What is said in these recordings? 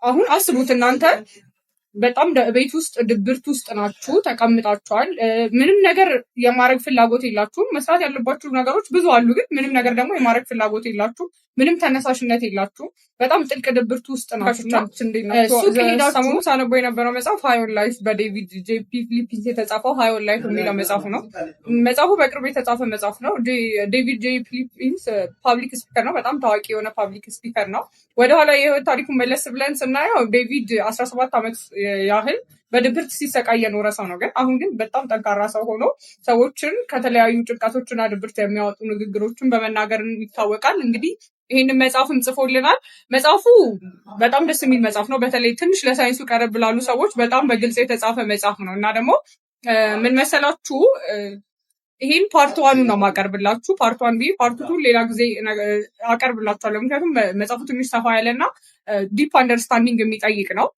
አሁን አስቡት እናንተ በጣም ቤት ውስጥ ድብርት ውስጥ ናችሁ ተቀምጣችኋል። ምንም ነገር የማድረግ ፍላጎት የላችሁም። መስራት ያለባችሁ ነገሮች ብዙ አሉ፣ ግን ምንም ነገር ደግሞ የማድረግ ፍላጎት የላችሁ፣ ምንም ተነሳሽነት የላችሁ። በጣም ጥልቅ ድብርት ውስጥ ናችሁ። ሰሞኑን ሳነበው የነበረው መጽሐፍ ሃይ ኦን ላይፍ በዴቪድ ጄ ፊሊፕስ የተጻፈው ሃይ ኦን ላይፍ የሚለው መጽሐፉ ነው። መጽሐፉ በቅርብ የተጻፈ መጽሐፍ ነው። ዴቪድ ጄ ፊሊፕስ ፓብሊክ ስፒከር ነው። በጣም ታዋቂ የሆነ ፓብሊክ ስፒከር ነው። ወደኋላ የህይወት ታሪኩን መለስ ብለን ስናየው ዴቪድ 17 ዓመት ያህል በድብርት ሲሰቃይ የኖረ ሰው ነው። ግን አሁን ግን በጣም ጠንካራ ሰው ሆኖ ሰዎችን ከተለያዩ ጭንቀቶችና ድብርት የሚያወጡ ንግግሮችን በመናገር ይታወቃል። እንግዲህ ይህንን መጽሐፍም ጽፎልናል። መጽሐፉ በጣም ደስ የሚል መጽሐፍ ነው። በተለይ ትንሽ ለሳይንሱ ቀረብ ላሉ ሰዎች በጣም በግልጽ የተጻፈ መጽሐፍ ነው እና ደግሞ ምን መሰላችሁ፣ ይህን ፓርት ዋኑ ነው ማቀርብላችሁ። ፓርት ዋን ቢ ፓርት ቱ ሌላ ጊዜ አቀርብላችኋለሁ። ምክንያቱም መጽሐፉ ትንሽ ሰፋ ያለና ዲፕ አንደርስታንዲንግ የሚጠይቅ ነው።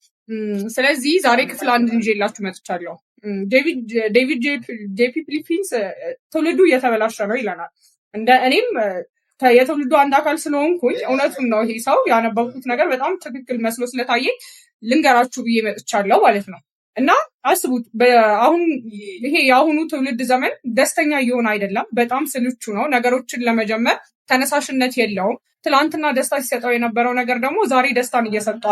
ስለዚህ ዛሬ ክፍል አንድ ይዤላችሁ መጥቻለሁ። ዴቪድ ጄፒ ፊሊፕስ ትውልዱ እየተበላሸ ነው ይለናል። እኔም የትውልዱ አንድ አካል ስለሆንኩኝ እውነቱን ነው። ይሄ ሰው ያነበብኩት ነገር በጣም ትክክል መስሎ ስለታየኝ ልንገራችሁ ብዬ መጥቻለሁ ማለት ነው። እና አስቡት፣ አሁን ይሄ የአሁኑ ትውልድ ዘመን ደስተኛ እየሆነ አይደለም። በጣም ስልቹ ነው። ነገሮችን ለመጀመር ተነሳሽነት የለውም። ትላንትና ደስታ ሲሰጠው የነበረው ነገር ደግሞ ዛሬ ደስታን እየሰጠው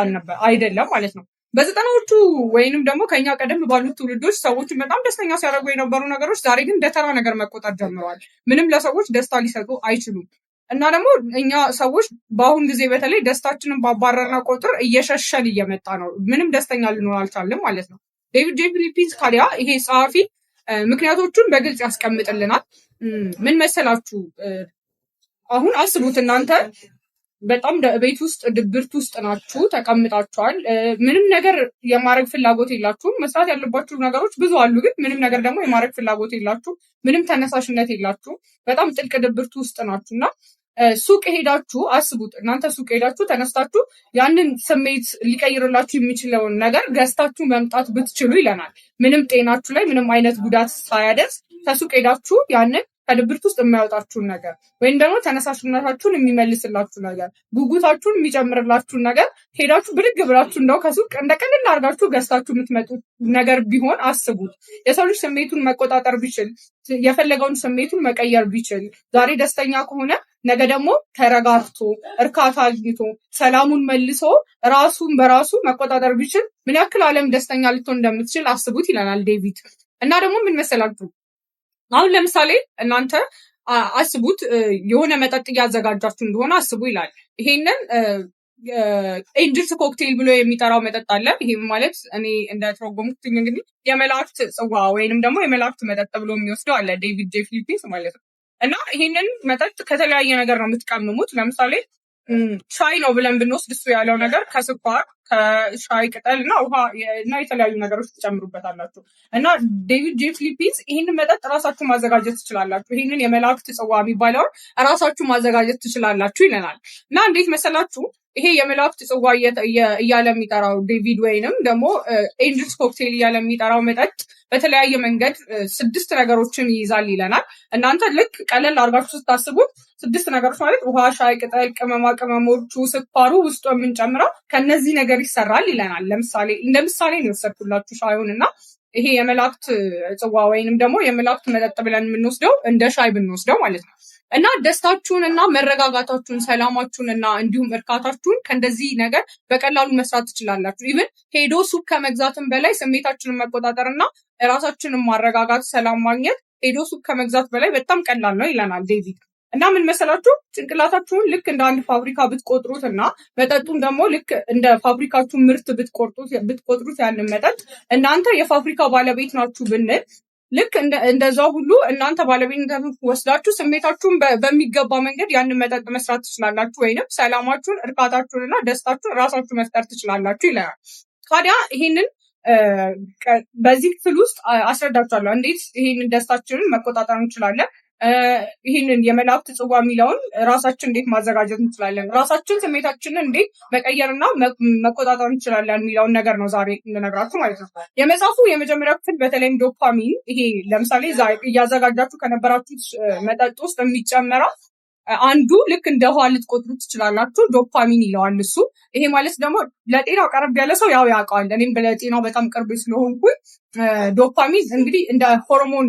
አይደለም ማለት ነው። በዘጠናዎቹ ወይንም ደግሞ ከኛ ቀደም ባሉት ትውልዶች ሰዎችን በጣም ደስተኛ ሲያደርጉ የነበሩ ነገሮች ዛሬ ግን እንደ ተራ ነገር መቆጠር ጀምረዋል። ምንም ለሰዎች ደስታ ሊሰጡ አይችሉም። እና ደግሞ እኛ ሰዎች በአሁን ጊዜ በተለይ ደስታችንን ባባረርና ቁጥር እየሸሸን እየመጣ ነው። ምንም ደስተኛ ልንሆን አልቻልም ማለት ነው። ዴቪድ ጄ ፊሊፕስ ታዲያ ይሄ ጸሐፊ ምክንያቶቹን በግልጽ ያስቀምጥልናል። ምን መሰላችሁ? አሁን አስቡት እናንተ በጣም ቤት ውስጥ ድብርት ውስጥ ናችሁ ተቀምጣችኋል። ምንም ነገር የማድረግ ፍላጎት የላችሁም። መስራት ያለባችሁ ነገሮች ብዙ አሉ፣ ግን ምንም ነገር ደግሞ የማድረግ ፍላጎት የላችሁ፣ ምንም ተነሳሽነት የላችሁ። በጣም ጥልቅ ድብርት ውስጥ ናችሁ እና ሱቅ ሄዳችሁ አስቡት እናንተ ሱቅ ሄዳችሁ ተነስታችሁ ያንን ስሜት ሊቀይርላችሁ የሚችለውን ነገር ገዝታችሁ መምጣት ብትችሉ ይለናል። ምንም ጤናችሁ ላይ ምንም አይነት ጉዳት ሳያደርስ ከሱቅ ሄዳችሁ ያንን ከድብርት ውስጥ የሚያወጣችሁን ነገር ወይም ደግሞ ተነሳሽነታችሁን የሚመልስላችሁ ነገር፣ ጉጉታችሁን የሚጨምርላችሁን ነገር ሄዳችሁ ብድግ ብላችሁ እንደው ከሱቅ እንደ ቀልድ አድርጋችሁ ገዝታችሁ የምትመጡት ነገር ቢሆን አስቡት። የሰው ልጅ ስሜቱን መቆጣጠር ቢችል፣ የፈለገውን ስሜቱን መቀየር ቢችል፣ ዛሬ ደስተኛ ከሆነ ነገ ደግሞ ተረጋግቶ እርካታ አግኝቶ ሰላሙን መልሶ ራሱን በራሱ መቆጣጠር ቢችል ምን ያክል ዓለም ደስተኛ ልትሆን እንደምትችል አስቡት ይለናል ዴቪድ። እና ደግሞ ምን መሰላችሁ፣ አሁን ለምሳሌ እናንተ አስቡት የሆነ መጠጥ እያዘጋጃችሁ እንደሆነ አስቡ ይላል። ይሄንን ኤንጅልስ ኮክቴል ብሎ የሚጠራው መጠጥ አለ። ይሄም ማለት እኔ እንደተረጎምኩት እንግዲህ የመላእክት ጽዋ ወይንም ደግሞ የመላእክት መጠጥ ብሎ የሚወስደው አለ ዴቪድ ጄ ፊሊፕስ ማለት ነው። እና ይሄንን መጠጥ ከተለያየ ነገር ነው የምትቀምሙት። ለምሳሌ ሻይ ነው ብለን ብንወስድ እሱ ያለው ነገር ከስኳር ከሻይ ቅጠል እና ውሃ እና የተለያዩ ነገሮች ትጨምሩበታላችሁ። እና ዴቪድ ጄ ፊሊፕስ ይህንን መጠጥ ራሳችሁ ማዘጋጀት ትችላላችሁ፣ ይህንን የመላእክት ጽዋ የሚባለውን ራሳችሁ ማዘጋጀት ትችላላችሁ ይለናል። እና እንዴት መሰላችሁ ይሄ የመላእክት ጽዋ እያለ የሚጠራው ዴቪድ ወይንም ደግሞ ኤንጅልስ ኮክቴል እያለ የሚጠራው መጠጥ በተለያየ መንገድ 6 ነገሮችን ይይዛል ይለናል። እናንተ ልክ ቀለል አድርጋችሁ ስታስቡት 6 ነገሮች ማለት ውሃ፣ ሻይ ቅጠል፣ ቅመማ ቅመሞቹ፣ ስኳሩ ውስጡ የምንጨምረው ከነዚህ ነገር ይሰራል ይለናል። ለምሳሌ እንደ ምሳሌ ነው የወሰድኩላችሁ ሻዩን እና ይሄ የመላእክት ጽዋ ወይንም ደግሞ የመላእክት መጠጥ ብለን የምንወስደው እንደ ሻይ ብንወስደው ማለት ነው። እና ደስታችሁን እና መረጋጋታችሁን፣ ሰላማችሁን እና እንዲሁም እርካታችሁን ከእንደዚህ ነገር በቀላሉ መስራት ትችላላችሁ። ኢቭን ሄዶ ሱቅ ከመግዛትም በላይ ስሜታችንን መቆጣጠር እና ራሳችንን ማረጋጋት፣ ሰላም ማግኘት ሄዶ ሱቅ ከመግዛት በላይ በጣም ቀላል ነው ይለናል ዴቪድ። እና ምን መሰላችሁ ጭንቅላታችሁን ልክ እንደ አንድ ፋብሪካ ብትቆጥሩት እና መጠጡን ደግሞ ልክ እንደ ፋብሪካችሁ ምርት ብትቆጥሩት ያንን መጠጥ እናንተ የፋብሪካ ባለቤት ናችሁ ብንል ልክ እንደዛ ሁሉ እናንተ ባለቤትነትን ወስዳችሁ ስሜታችሁን በሚገባ መንገድ ያንን መጠጥ መስራት ትችላላችሁ፣ ወይንም ሰላማችሁን፣ እርካታችሁን እና ደስታችሁን ራሳችሁ መፍጠር ትችላላችሁ ይለናል። ታዲያ ይሄንን በዚህ ክፍል ውስጥ አስረዳችኋለሁ እንዴት ይሄንን ደስታችንን መቆጣጠር እንችላለን። ይህንን የመላእክት ጽዋ የሚለውን ራሳችን እንዴት ማዘጋጀት እንችላለን፣ ራሳችን ስሜታችንን እንዴት መቀየርና መቆጣጠር እንችላለን የሚለውን ነገር ነው ዛሬ እንነግራችሁ ማለት ነው። የመጽሐፉ የመጀመሪያው ክፍል በተለይም ዶፓሚን፣ ይሄ ለምሳሌ እያዘጋጃችሁ ከነበራችሁት መጠጥ ውስጥ የሚጨመረው አንዱ ልክ እንደ ውሃ ልትቆጥሩ ትችላላችሁ፣ ዶፓሚን ይለዋል እሱ። ይሄ ማለት ደግሞ ለጤናው ቀረብ ያለ ሰው ያው ያውቀዋል። እኔም ለጤናው በጣም ቅርብ ስለሆንኩኝ ዶፓሚን እንግዲህ እንደ ሆርሞን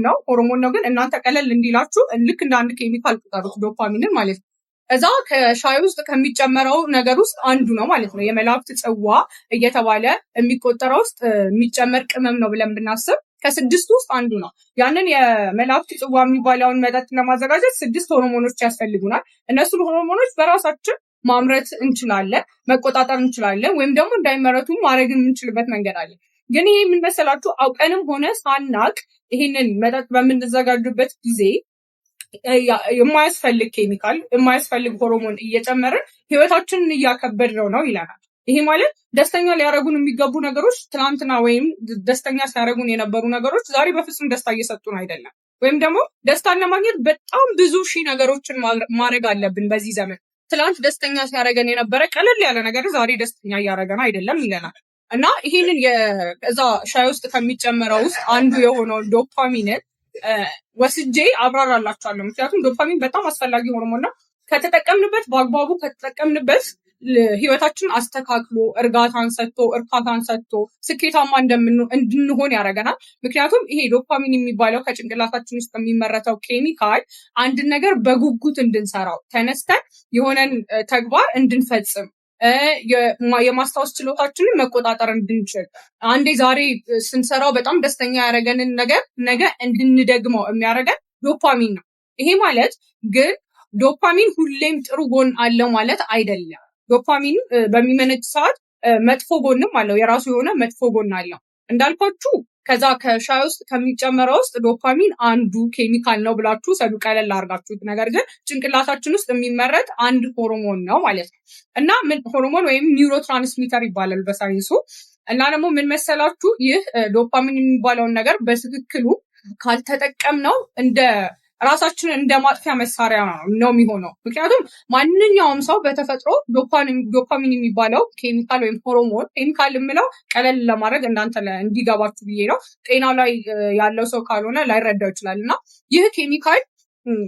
ነው፣ ግን እናንተ ቀለል እንዲላችሁ ልክ እንደ አንድ ኬሚካል ቁጠሩት ዶፓሚንን ማለት ነው። እዛ ከሻይ ውስጥ ከሚጨመረው ነገር ውስጥ አንዱ ነው ማለት ነው። የመላእክት ጽዋ እየተባለ የሚቆጠረው ውስጥ የሚጨመር ቅመም ነው ብለን ብናስብ ከ6 ውስጥ አንዱ ነው። ያንን የመላእክት ጽዋ የሚባለውን መጠጥ ለማዘጋጀት 6 ሆርሞኖች ያስፈልጉናል። እነሱን ሆርሞኖች በራሳችን ማምረት እንችላለን፣ መቆጣጠር እንችላለን፣ ወይም ደግሞ እንዳይመረቱ ማድረግ የምንችልበት መንገድ አለ። ግን ይሄ የምንመሰላችሁ አውቀንም ሆነ ሳናቅ ይሄንን መጠጥ በምንዘጋጁበት ጊዜ የማያስፈልግ ኬሚካል የማያስፈልግ ሆርሞን እየጨመርን ህይወታችንን እያከበድነው ነው ይለናል። ይሄ ማለት ደስተኛ ሊያደርጉን የሚገቡ ነገሮች ትናንትና ወይም ደስተኛ ሲያደርጉን የነበሩ ነገሮች ዛሬ በፍጹም ደስታ እየሰጡን አይደለም። ወይም ደግሞ ደስታን ለማግኘት በጣም ብዙ ሺህ ነገሮችን ማድረግ አለብን በዚህ ዘመን። ትናንት ደስተኛ ሲያደርገን የነበረ ቀለል ያለ ነገር ዛሬ ደስተኛ እያደረገን አይደለም ይለናል። እና ይህንን እዛ ሻይ ውስጥ ከሚጨመረው ውስጥ አንዱ የሆነው ዶፓሚንን ወስጄ አብራራላችኋለሁ። ምክንያቱም ዶፓሚን በጣም አስፈላጊ ሆርሞን ነው። ከተጠቀምንበት በአግባቡ ከተጠቀምንበት ህይወታችን አስተካክሎ እርጋታን ሰጥቶ ስኬታማ እንድንሆን ያደርገናል። ምክንያቱም ይሄ ዶፓሚን የሚባለው ከጭንቅላታችን ውስጥ የሚመረተው ኬሚካል አንድን ነገር በጉጉት እንድንሰራው ተነስተን የሆነን ተግባር እንድንፈጽም የማስታወስ ችሎታችንን መቆጣጠር እንድንችል አንዴ ዛሬ ስንሰራው በጣም ደስተኛ ያደረገንን ነገር ነገ እንድንደግመው የሚያደርገን ዶፓሚን ነው። ይሄ ማለት ግን ዶፓሚን ሁሌም ጥሩ ጎን አለው ማለት አይደለም። ዶፓሚን በሚመነጭ ሰዓት መጥፎ ጎንም አለው፣ የራሱ የሆነ መጥፎ ጎን አለው። እንዳልኳችሁ ከዛ ከሻይ ውስጥ ከሚጨመረው ውስጥ ዶፓሚን አንዱ ኬሚካል ነው ብላችሁ ሰዱ ቀለል አድርጋችሁት። ነገር ግን ጭንቅላታችን ውስጥ የሚመረት አንድ ሆርሞን ነው ማለት ነው። እና ምን ሆርሞን ወይም ኒውሮትራንስሚተር ይባላል በሳይንሱ። እና ደግሞ ምን መሰላችሁ ይህ ዶፓሚን የሚባለውን ነገር በትክክሉ ካልተጠቀምነው ራሳችንን እንደ ማጥፊያ መሳሪያ ነው የሚሆነው። ምክንያቱም ማንኛውም ሰው በተፈጥሮ ዶፓሚን የሚባለው ኬሚካል ወይም ሆርሞን፣ ኬሚካል የምለው ቀለል ለማድረግ እናንተ እንዲገባችሁ ብዬ ነው። ጤና ላይ ያለው ሰው ካልሆነ ላይረዳው ይችላል። እና ይህ ኬሚካል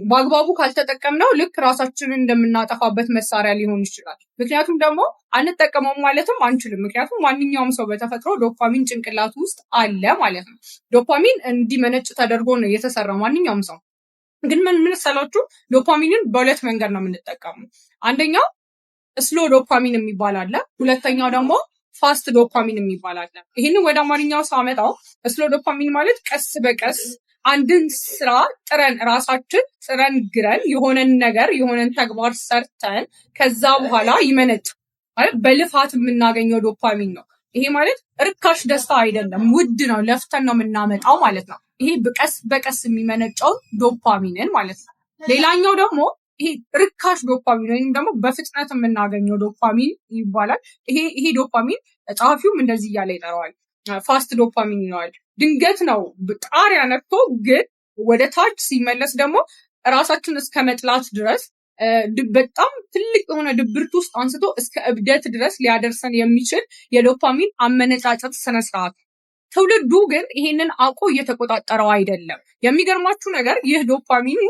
በአግባቡ ካልተጠቀምነው ልክ ራሳችንን እንደምናጠፋበት መሳሪያ ሊሆን ይችላል። ምክንያቱም ደግሞ አንጠቀመውም ማለትም አንችልም። ምክንያቱም ማንኛውም ሰው በተፈጥሮ ዶፓሚን ጭንቅላቱ ውስጥ አለ ማለት ነው። ዶፓሚን እንዲመነጭ ተደርጎ ነው የተሰራው ማንኛውም ሰው። ግን ምን መሰላችሁ ዶፓሚንን በሁለት መንገድ ነው የምንጠቀመው። አንደኛው ስሎ ዶፓሚን የሚባል አለ፣ ሁለተኛው ደግሞ ፋስት ዶፓሚን የሚባል አለ። ይህንን ወደ አማርኛው ሳመጣው ስሎ ዶፓሚን ማለት ቀስ በቀስ አንድን ስራ ራሳችን ግረን የሆነን ተግባር ሰርተን ከዛ በኋላ ይመነጭ ማለት በልፋት የምናገኘው ዶፓሚን ነው። ይሄ ማለት ርካሽ ደስታ አይደለም፣ ውድ ነው፣ ለፍተን ነው የምናመጣው ማለት ነው። ይሄ በቀስ በቀስ የሚመነጨው ዶፓሚንን ማለት ነው። ሌላኛው ደግሞ ይሄ ርካሽ ዶፓሚን ወይም ደግሞ በፍጥነት የምናገኘው ዶፓሚን ይባላል። ይሄ ዶፓሚን ጸሐፊውም እንደዚህ እያለ ይጠራዋል፣ ፋስት ዶፓሚን ይለዋል። ድንገት ነው ጣሪያ ነክቶ ግን ወደ ታች ሲመለስ ደግሞ ራሳችን እስከ መጥላት ድረስ በጣም ትልቅ የሆነ ድብርት ውስጥ አንስቶ እስከ እብደት ድረስ ሊያደርሰን የሚችል የዶፓሚን አመነጫጨት ስነስርዓት። ትውልዱ ግን ይሄንን አውቆ እየተቆጣጠረው አይደለም። የሚገርማችሁ ነገር ይህ ዶፓሚን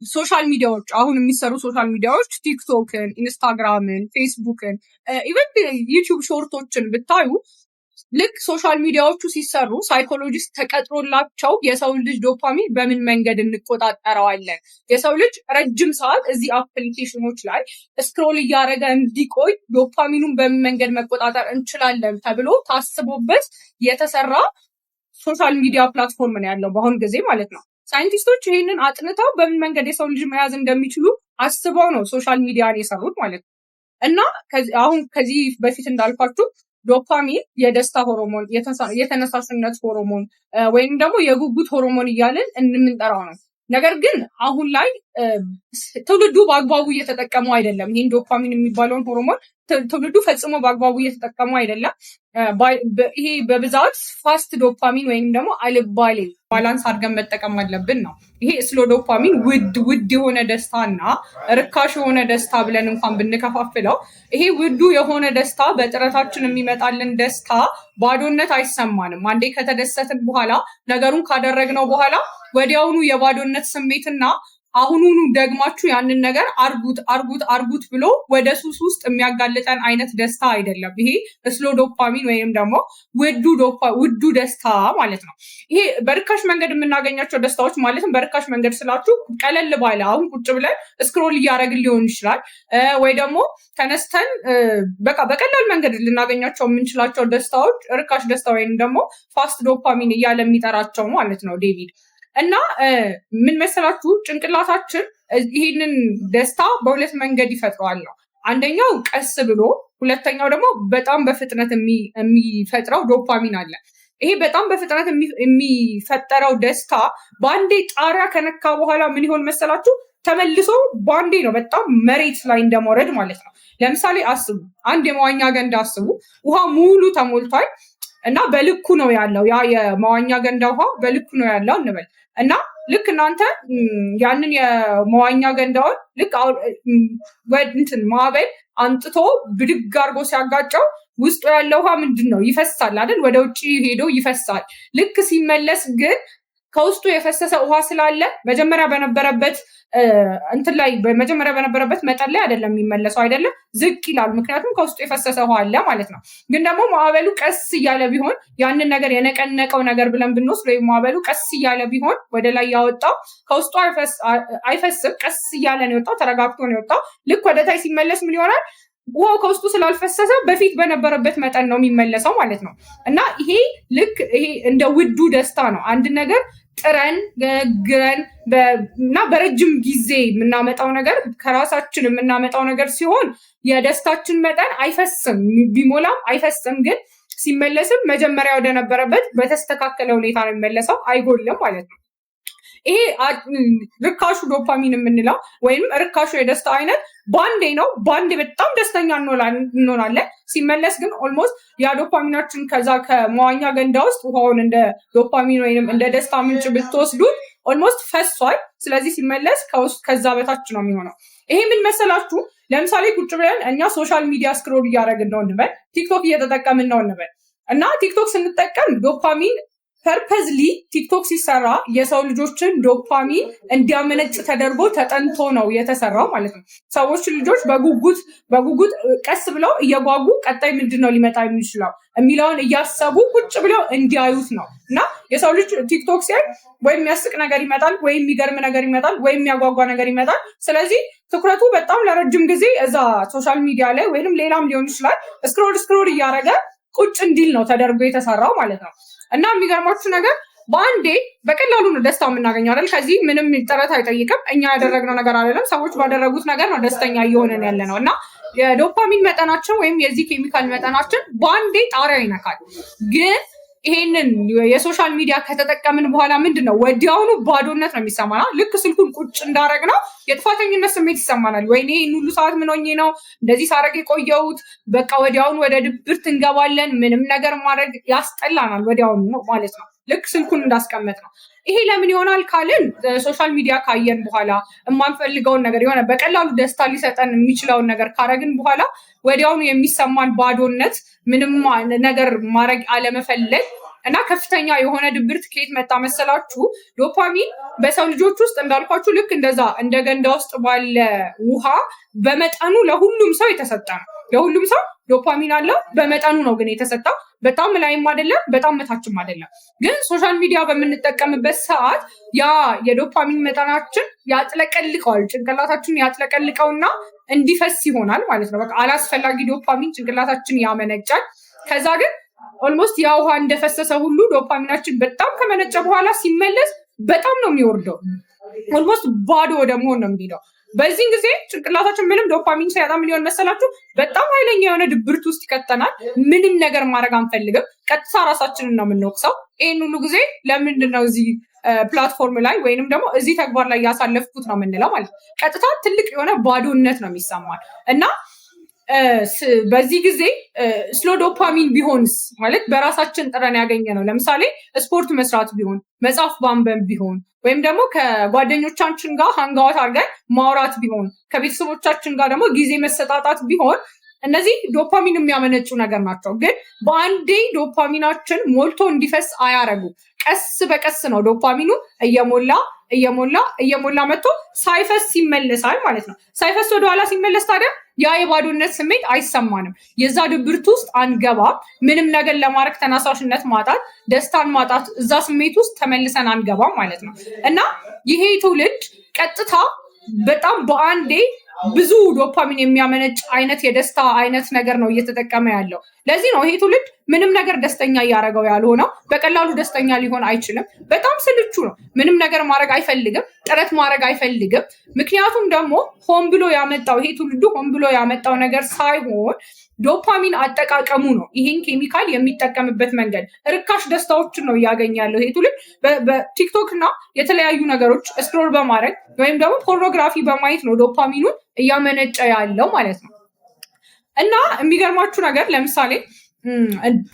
ሶሻል ሚዲያዎች አሁን የሚሰሩ ሶሻል ሚዲያዎች ቲክቶክን፣ ኢንስታግራምን፣ ፌስቡክን ኢቨን ዩቲዩብ ሾርቶችን ብታዩ ልክ ሶሻል ሚዲያዎቹ ሲሰሩ ሳይኮሎጂስት ተቀጥሮላቸው የሰው ልጅ ዶፓሚን በምን መንገድ እንቆጣጠረዋለን፣ የሰው ልጅ ረጅም ሰዓት እዚህ አፕሊኬሽኖች ላይ ስክሮል እያደረገ እንዲቆይ ዶፓሚኑን በምን መንገድ መቆጣጠር እንችላለን ተብሎ ታስቦበት የተሰራ ሶሻል ሚዲያ ፕላትፎርም ነው ያለው በአሁን ጊዜ ማለት ነው። ሳይንቲስቶች ይህንን አጥንተው በምን መንገድ የሰው ልጅ መያዝ እንደሚችሉ አስበው ነው ሶሻል ሚዲያን የሰሩት ማለት ነው። እና አሁን ከዚህ በፊት እንዳልኳችሁ ዶፓሚን የደስታ ሆርሞን፣ የተነሳሽነት ሆርሞን ወይም ደግሞ የጉጉት ሆርሞን እያልን የምንጠራው ነው። ነገር ግን አሁን ላይ ትውልዱ በአግባቡ እየተጠቀመው አይደለም። ይህን ዶፓሚን የሚባለውን ሆርሞን ትውልዱ ፈጽሞ በአግባቡ እየተጠቀመው አይደለም። ይሄ በብዛት ፋስት ዶፓሚን ወይም ደግሞ አልባሌ ባላንስ አድርገን መጠቀም አለብን ነው። ይሄ ስሎ ዶፓሚን ውድ የሆነ ደስታ እና ርካሽ የሆነ ደስታ ብለን እንኳን ብንከፋፍለው ይሄ ውዱ የሆነ ደስታ በጥረታችን የሚመጣልን ደስታ ባዶነት አይሰማንም። አንዴ ከተደሰትን በኋላ ነገሩን ካደረግነው በኋላ ወዲያውኑ የባዶነት ስሜትና አሁኑኑ ደግማችሁ ያንን ነገር አርጉት ብሎ ወደ ሱስ ውስጥ የሚያጋልጠን አይነት ደስታ አይደለም። ይሄ ስሎ ዶፓሚን ወይም ደግሞ ውዱ ደስታ ማለት ነው። ይሄ በርካሽ መንገድ የምናገኛቸው ደስታዎች ማለትም በርካሽ መንገድ ስላችሁ ቀለል ባለ አሁን ቁጭ ብለን ስክሮል እያደረግን ሊሆን ይችላል፣ ወይ ደግሞ ተነስተን በቃ በቀላል መንገድ ልናገኛቸው የምንችላቸው ደስታዎች ርካሽ ደስታ ወይም ደግሞ ፋስት ዶፓሚን እያለ የሚጠራቸው ማለት ነው ዴቪድ። እና ምን መሰላችሁ ጭንቅላታችን ይህንን ደስታ በሁለት መንገድ ይፈጥረዋል ነው። አንደኛው ቀስ ብሎ፣ ሁለተኛው ደግሞ በጣም በፍጥነት የሚፈጥረው ዶፓሚን አለ። ይሄ በጣም በፍጥነት የሚፈጠረው ደስታ በአንዴ ጣሪያ ከነካ በኋላ ምን ይሆን መሰላችሁ? ተመልሶ በአንዴ ነው በጣም መሬት ላይ እንደመውረድ ማለት ነው። ለምሳሌ አስቡ፣ አንድ የመዋኛ ገንዳ አስቡ። ውሃ ሙሉ ተሞልቷል እና በልኩ ነው ያለው። ያ የመዋኛ ገንዳ ውሃ በልኩ ነው ያለው እንበል እና ልክ እናንተ ያንን የመዋኛ ገንዳውን ልክ ማዕበል አንጥቶ ብድግ አድርጎ ሲያጋጨው ውስጡ ያለው ውሃ ምንድን ነው? ይፈሳል አይደል? ወደ ውጭ ሄዶ ይፈሳል። ልክ ሲመለስ ግን ከውስጡ የፈሰሰ ውሃ ስላለ መጀመሪያ በነበረበት መጀመሪያ በነበረበት መጠን ላይ አይደለም የሚመለሰው፣ አይደለም ዝቅ ይላል። ምክንያቱም ከውስጡ የፈሰሰ ውሃ አለ ማለት ነው። ግን ደግሞ ማዕበሉ ቀስ እያለ ቢሆን ያንን ነገር የነቀነቀው ነገር ብለን ብንወስድ ወይም ማዕበሉ ቀስ እያለ ቢሆን ወደ ላይ ያወጣው ከውስጡ አይፈስም፣ ቀስ እያለ ነው የወጣው፣ ተረጋግቶ ነው የወጣው። ልክ ወደ ታይ ሲመለስ ምን ይሆናል? ውሃው ከውስጡ ስላልፈሰሰ በፊት በነበረበት መጠን ነው የሚመለሰው ማለት ነው። እና ይሄ ልክ ይሄ እንደ ውዱ ደስታ ነው። አንድ ነገር ጥረን ግረን እና በረጅም ጊዜ የምናመጣው ነገር ከራሳችን የምናመጣው ነገር ሲሆን የደስታችን መጠን አይፈስም፣ ቢሞላም አይፈስም። ግን ሲመለስም መጀመሪያ ወደነበረበት በተስተካከለ ሁኔታ ነው የሚመለሰው፣ አይጎልም ማለት ነው። ይሄ ርካሹ ዶፓሚን የምንለው ወይም ርካሹ የደስታ አይነት ባንዴ ነው። ባንዴ በጣም ደስተኛ እንሆናለን። ሲመለስ ግን ኦልሞስት ያ ዶፓሚናችን ከዛ ከመዋኛ ገንዳ ውስጥ ውሃውን እንደ ዶፓሚን ወይም እንደ ደስታ ምንጭ ብትወስዱት ኦልሞስት ፈሷል። ስለዚህ ሲመለስ ከዛ በታች ነው የሚሆነው። ይሄ ምን መሰላችሁ? ለምሳሌ ቁጭ ብለን እኛ ሶሻል ሚዲያ ስክሮል እያደረግን ነው እንበል፣ ቲክቶክ እየተጠቀምን ነው እንበል እና ቲክቶክ ስንጠቀም ዶፓሚን ፐርፐዝሊ ቲክቶክ ሲሰራ የሰው ልጆችን ዶፓሚን እንዲያመነጭ ተደርጎ ተጠንቶ ነው የተሰራው ማለት ነው። ሰዎች ልጆች በጉጉት ቀስ ብለው እየጓጉ ቀጣይ ምንድን ነው ሊመጣ የሚችለው የሚለውን እያሰቡ ቁጭ ብለው እንዲያዩት ነው። እና የሰው ልጅ ቲክቶክ ሲያይ ወይም የሚያስቅ ነገር ይመጣል፣ ወይም የሚገርም ነገር ይመጣል፣ ወይም የሚያጓጓ ነገር ይመጣል። ስለዚህ ትኩረቱ በጣም ለረጅም ጊዜ እዛ ሶሻል ሚዲያ ላይ ወይም ሌላም ሊሆን ይችላል ስክሮል እያደረገ ቁጭ እንዲል ነው ተደርጎ የተሰራው ማለት ነው። እና የሚገርማችሁ ነገር በአንዴ በቀላሉ ነው ደስታ የምናገኘው አይደል? ከዚህ ምንም ጥረት አይጠይቅም። እኛ ያደረግነው ነገር አይደለም፣ ሰዎች ባደረጉት ነገር ነው ደስተኛ እየሆነን ያለ ነው። እና የዶፓሚን መጠናችን ወይም የዚህ ኬሚካል መጠናችን በአንዴ ጣሪያ ይነካል። ግን ይሄንን የሶሻል ሚዲያ ከተጠቀምን በኋላ ምንድን ነው ወዲያውኑ ባዶነት ነው የሚሰማና ልክ ስልኩን ቁጭ እንዳረግ ነው የጥፋተኝነት ስሜት ይሰማናል። ወይኔ ይህን ሁሉ ሰዓት ምን ሆኜ ነው እንደዚህ ሳረግ የቆየሁት? በቃ ወዲያውኑ ወደ ድብርት እንገባለን። ምንም ነገር ማድረግ ያስጠላናል ወዲያውኑ ነው ማለት ነው፣ ልክ ስልኩን እንዳስቀመጥ ነው። ይሄ ለምን ይሆናል ካልን ሶሻል ሚዲያ ካየን በኋላ የማንፈልገውን ነገር የሆነ በቀላሉ ደስታ ሊሰጠን የሚችለውን ነገር ካረግን በኋላ ወዲያውኑ የሚሰማን ባዶነት፣ ምንም ነገር ማድረግ አለመፈለግ እና ከፍተኛ የሆነ ድብርት ከየት መጣ መሰላችሁ? ዶፓሚን በሰው ልጆች ውስጥ እንዳልኳችሁ ልክ እንደዛ እንደ ገንዳ ውስጥ ባለ ውሃ በመጠኑ ለሁሉም ሰው የተሰጠ ነው። ለሁሉም ሰው ዶፓሚን አለው፣ በመጠኑ ነው ግን የተሰጠው። በጣም ላይም አይደለም፣ በጣም መታችም አይደለም። ግን ሶሻል ሚዲያ በምንጠቀምበት ሰዓት ያ የዶፓሚን መጠናችን ያጥለቀልቀዋል፣ ጭንቅላታችን ያጥለቀልቀውና እንዲፈስ ይሆናል ማለት ነው። በቃ አላስፈላጊ ዶፓሚን ጭንቅላታችን ያመነጫል። ከዛ ግን ኦልሞስት ያ ውሃ እንደፈሰሰ ሁሉ ዶፓሚናችን በጣም ከመነጨ በኋላ ሲመለስ በጣም ነው የሚወርደው። ኦልሞስት ባዶ ወደ መሆን ነው የሚሄደው። በዚህን ጊዜ ጭንቅላታችን ምንም ዶፓሚን ሲያጣ ምን ሊሆን መሰላችሁ? በጣም ኃይለኛ የሆነ ድብርት ውስጥ ይከተናል። ምንም ነገር ማድረግ አንፈልግም። ቀጥታ ራሳችንን ነው የምንወቅሰው። ይህን ሁሉ ጊዜ ለምንድን ነው እዚህ ፕላትፎርም ላይ ወይንም ደግሞ እዚህ ተግባር ላይ ያሳለፍኩት ነው የምንለው ማለት ነው። ቀጥታ ትልቅ የሆነ ባዶነት ነው የሚሰማል እና በዚህ ጊዜ ስሎ ዶፓሚን ቢሆንስ ማለት በራሳችን ጥረን ያገኘ ነው። ለምሳሌ ስፖርት መስራት ቢሆን፣ መጽሐፍ ማንበብ ቢሆን፣ ወይም ደግሞ ከጓደኞቻችን ጋር ሃንጋውት አድርገን ማውራት ቢሆን፣ ከቤተሰቦቻችን ጋር ደግሞ ጊዜ መሰጣጣት ቢሆን እነዚህ ዶፓሚን የሚያመነጩ ነገር ናቸው። ግን በአንዴ ዶፓሚናችን ሞልቶ እንዲፈስ አያረጉ። ቀስ በቀስ ነው ዶፓሚኑ እየሞላ መጥቶ ሳይፈስ ይመለሳል ማለት ነው። ሳይፈስ ወደኋላ ሲመለስ ታዲያ ያ የባዶነት ስሜት አይሰማንም። የዛ ድብርት ውስጥ አንገባም። ምንም ነገር ለማድረግ ተነሳሽነት ማጣት፣ ደስታን ማጣት፣ እዛ ስሜት ውስጥ ተመልሰን አንገባም ማለት ነው። እና ይሄ ትውልድ ቀጥታ በጣም በአንዴ ብዙ ዶፓሚን የሚያመነጭ አይነት የደስታ አይነት ነገር ነው እየተጠቀመ ያለው። ለዚህ ነው ይሄ ትውልድ ምንም ነገር ደስተኛ እያደረገው ያልሆነው። በቀላሉ ደስተኛ ሊሆን አይችልም። በጣም ስልቹ ነው። ምንም ነገር ማድረግ አይፈልግም። ጥረት ማድረግ አይፈልግም። ምክንያቱም ደግሞ ሆን ብሎ ያመጣው ይሄ ትውልዱ ሆን ብሎ ያመጣው ነገር ሳይሆን ዶፓሚን አጠቃቀሙ ነው። ይሄን ኬሚካል የሚጠቀምበት መንገድ ርካሽ ደስታዎችን ነው እያገኘ ያለው ይሄ ትውልድ በቲክቶክ እና የተለያዩ ነገሮች ስክሮል በማድረግ ወይም ደግሞ ፖርኖግራፊ በማየት ነው ዶፓሚኑን እያመነጨ ያለው ማለት ነው። እና የሚገርማችሁ ነገር ለምሳሌ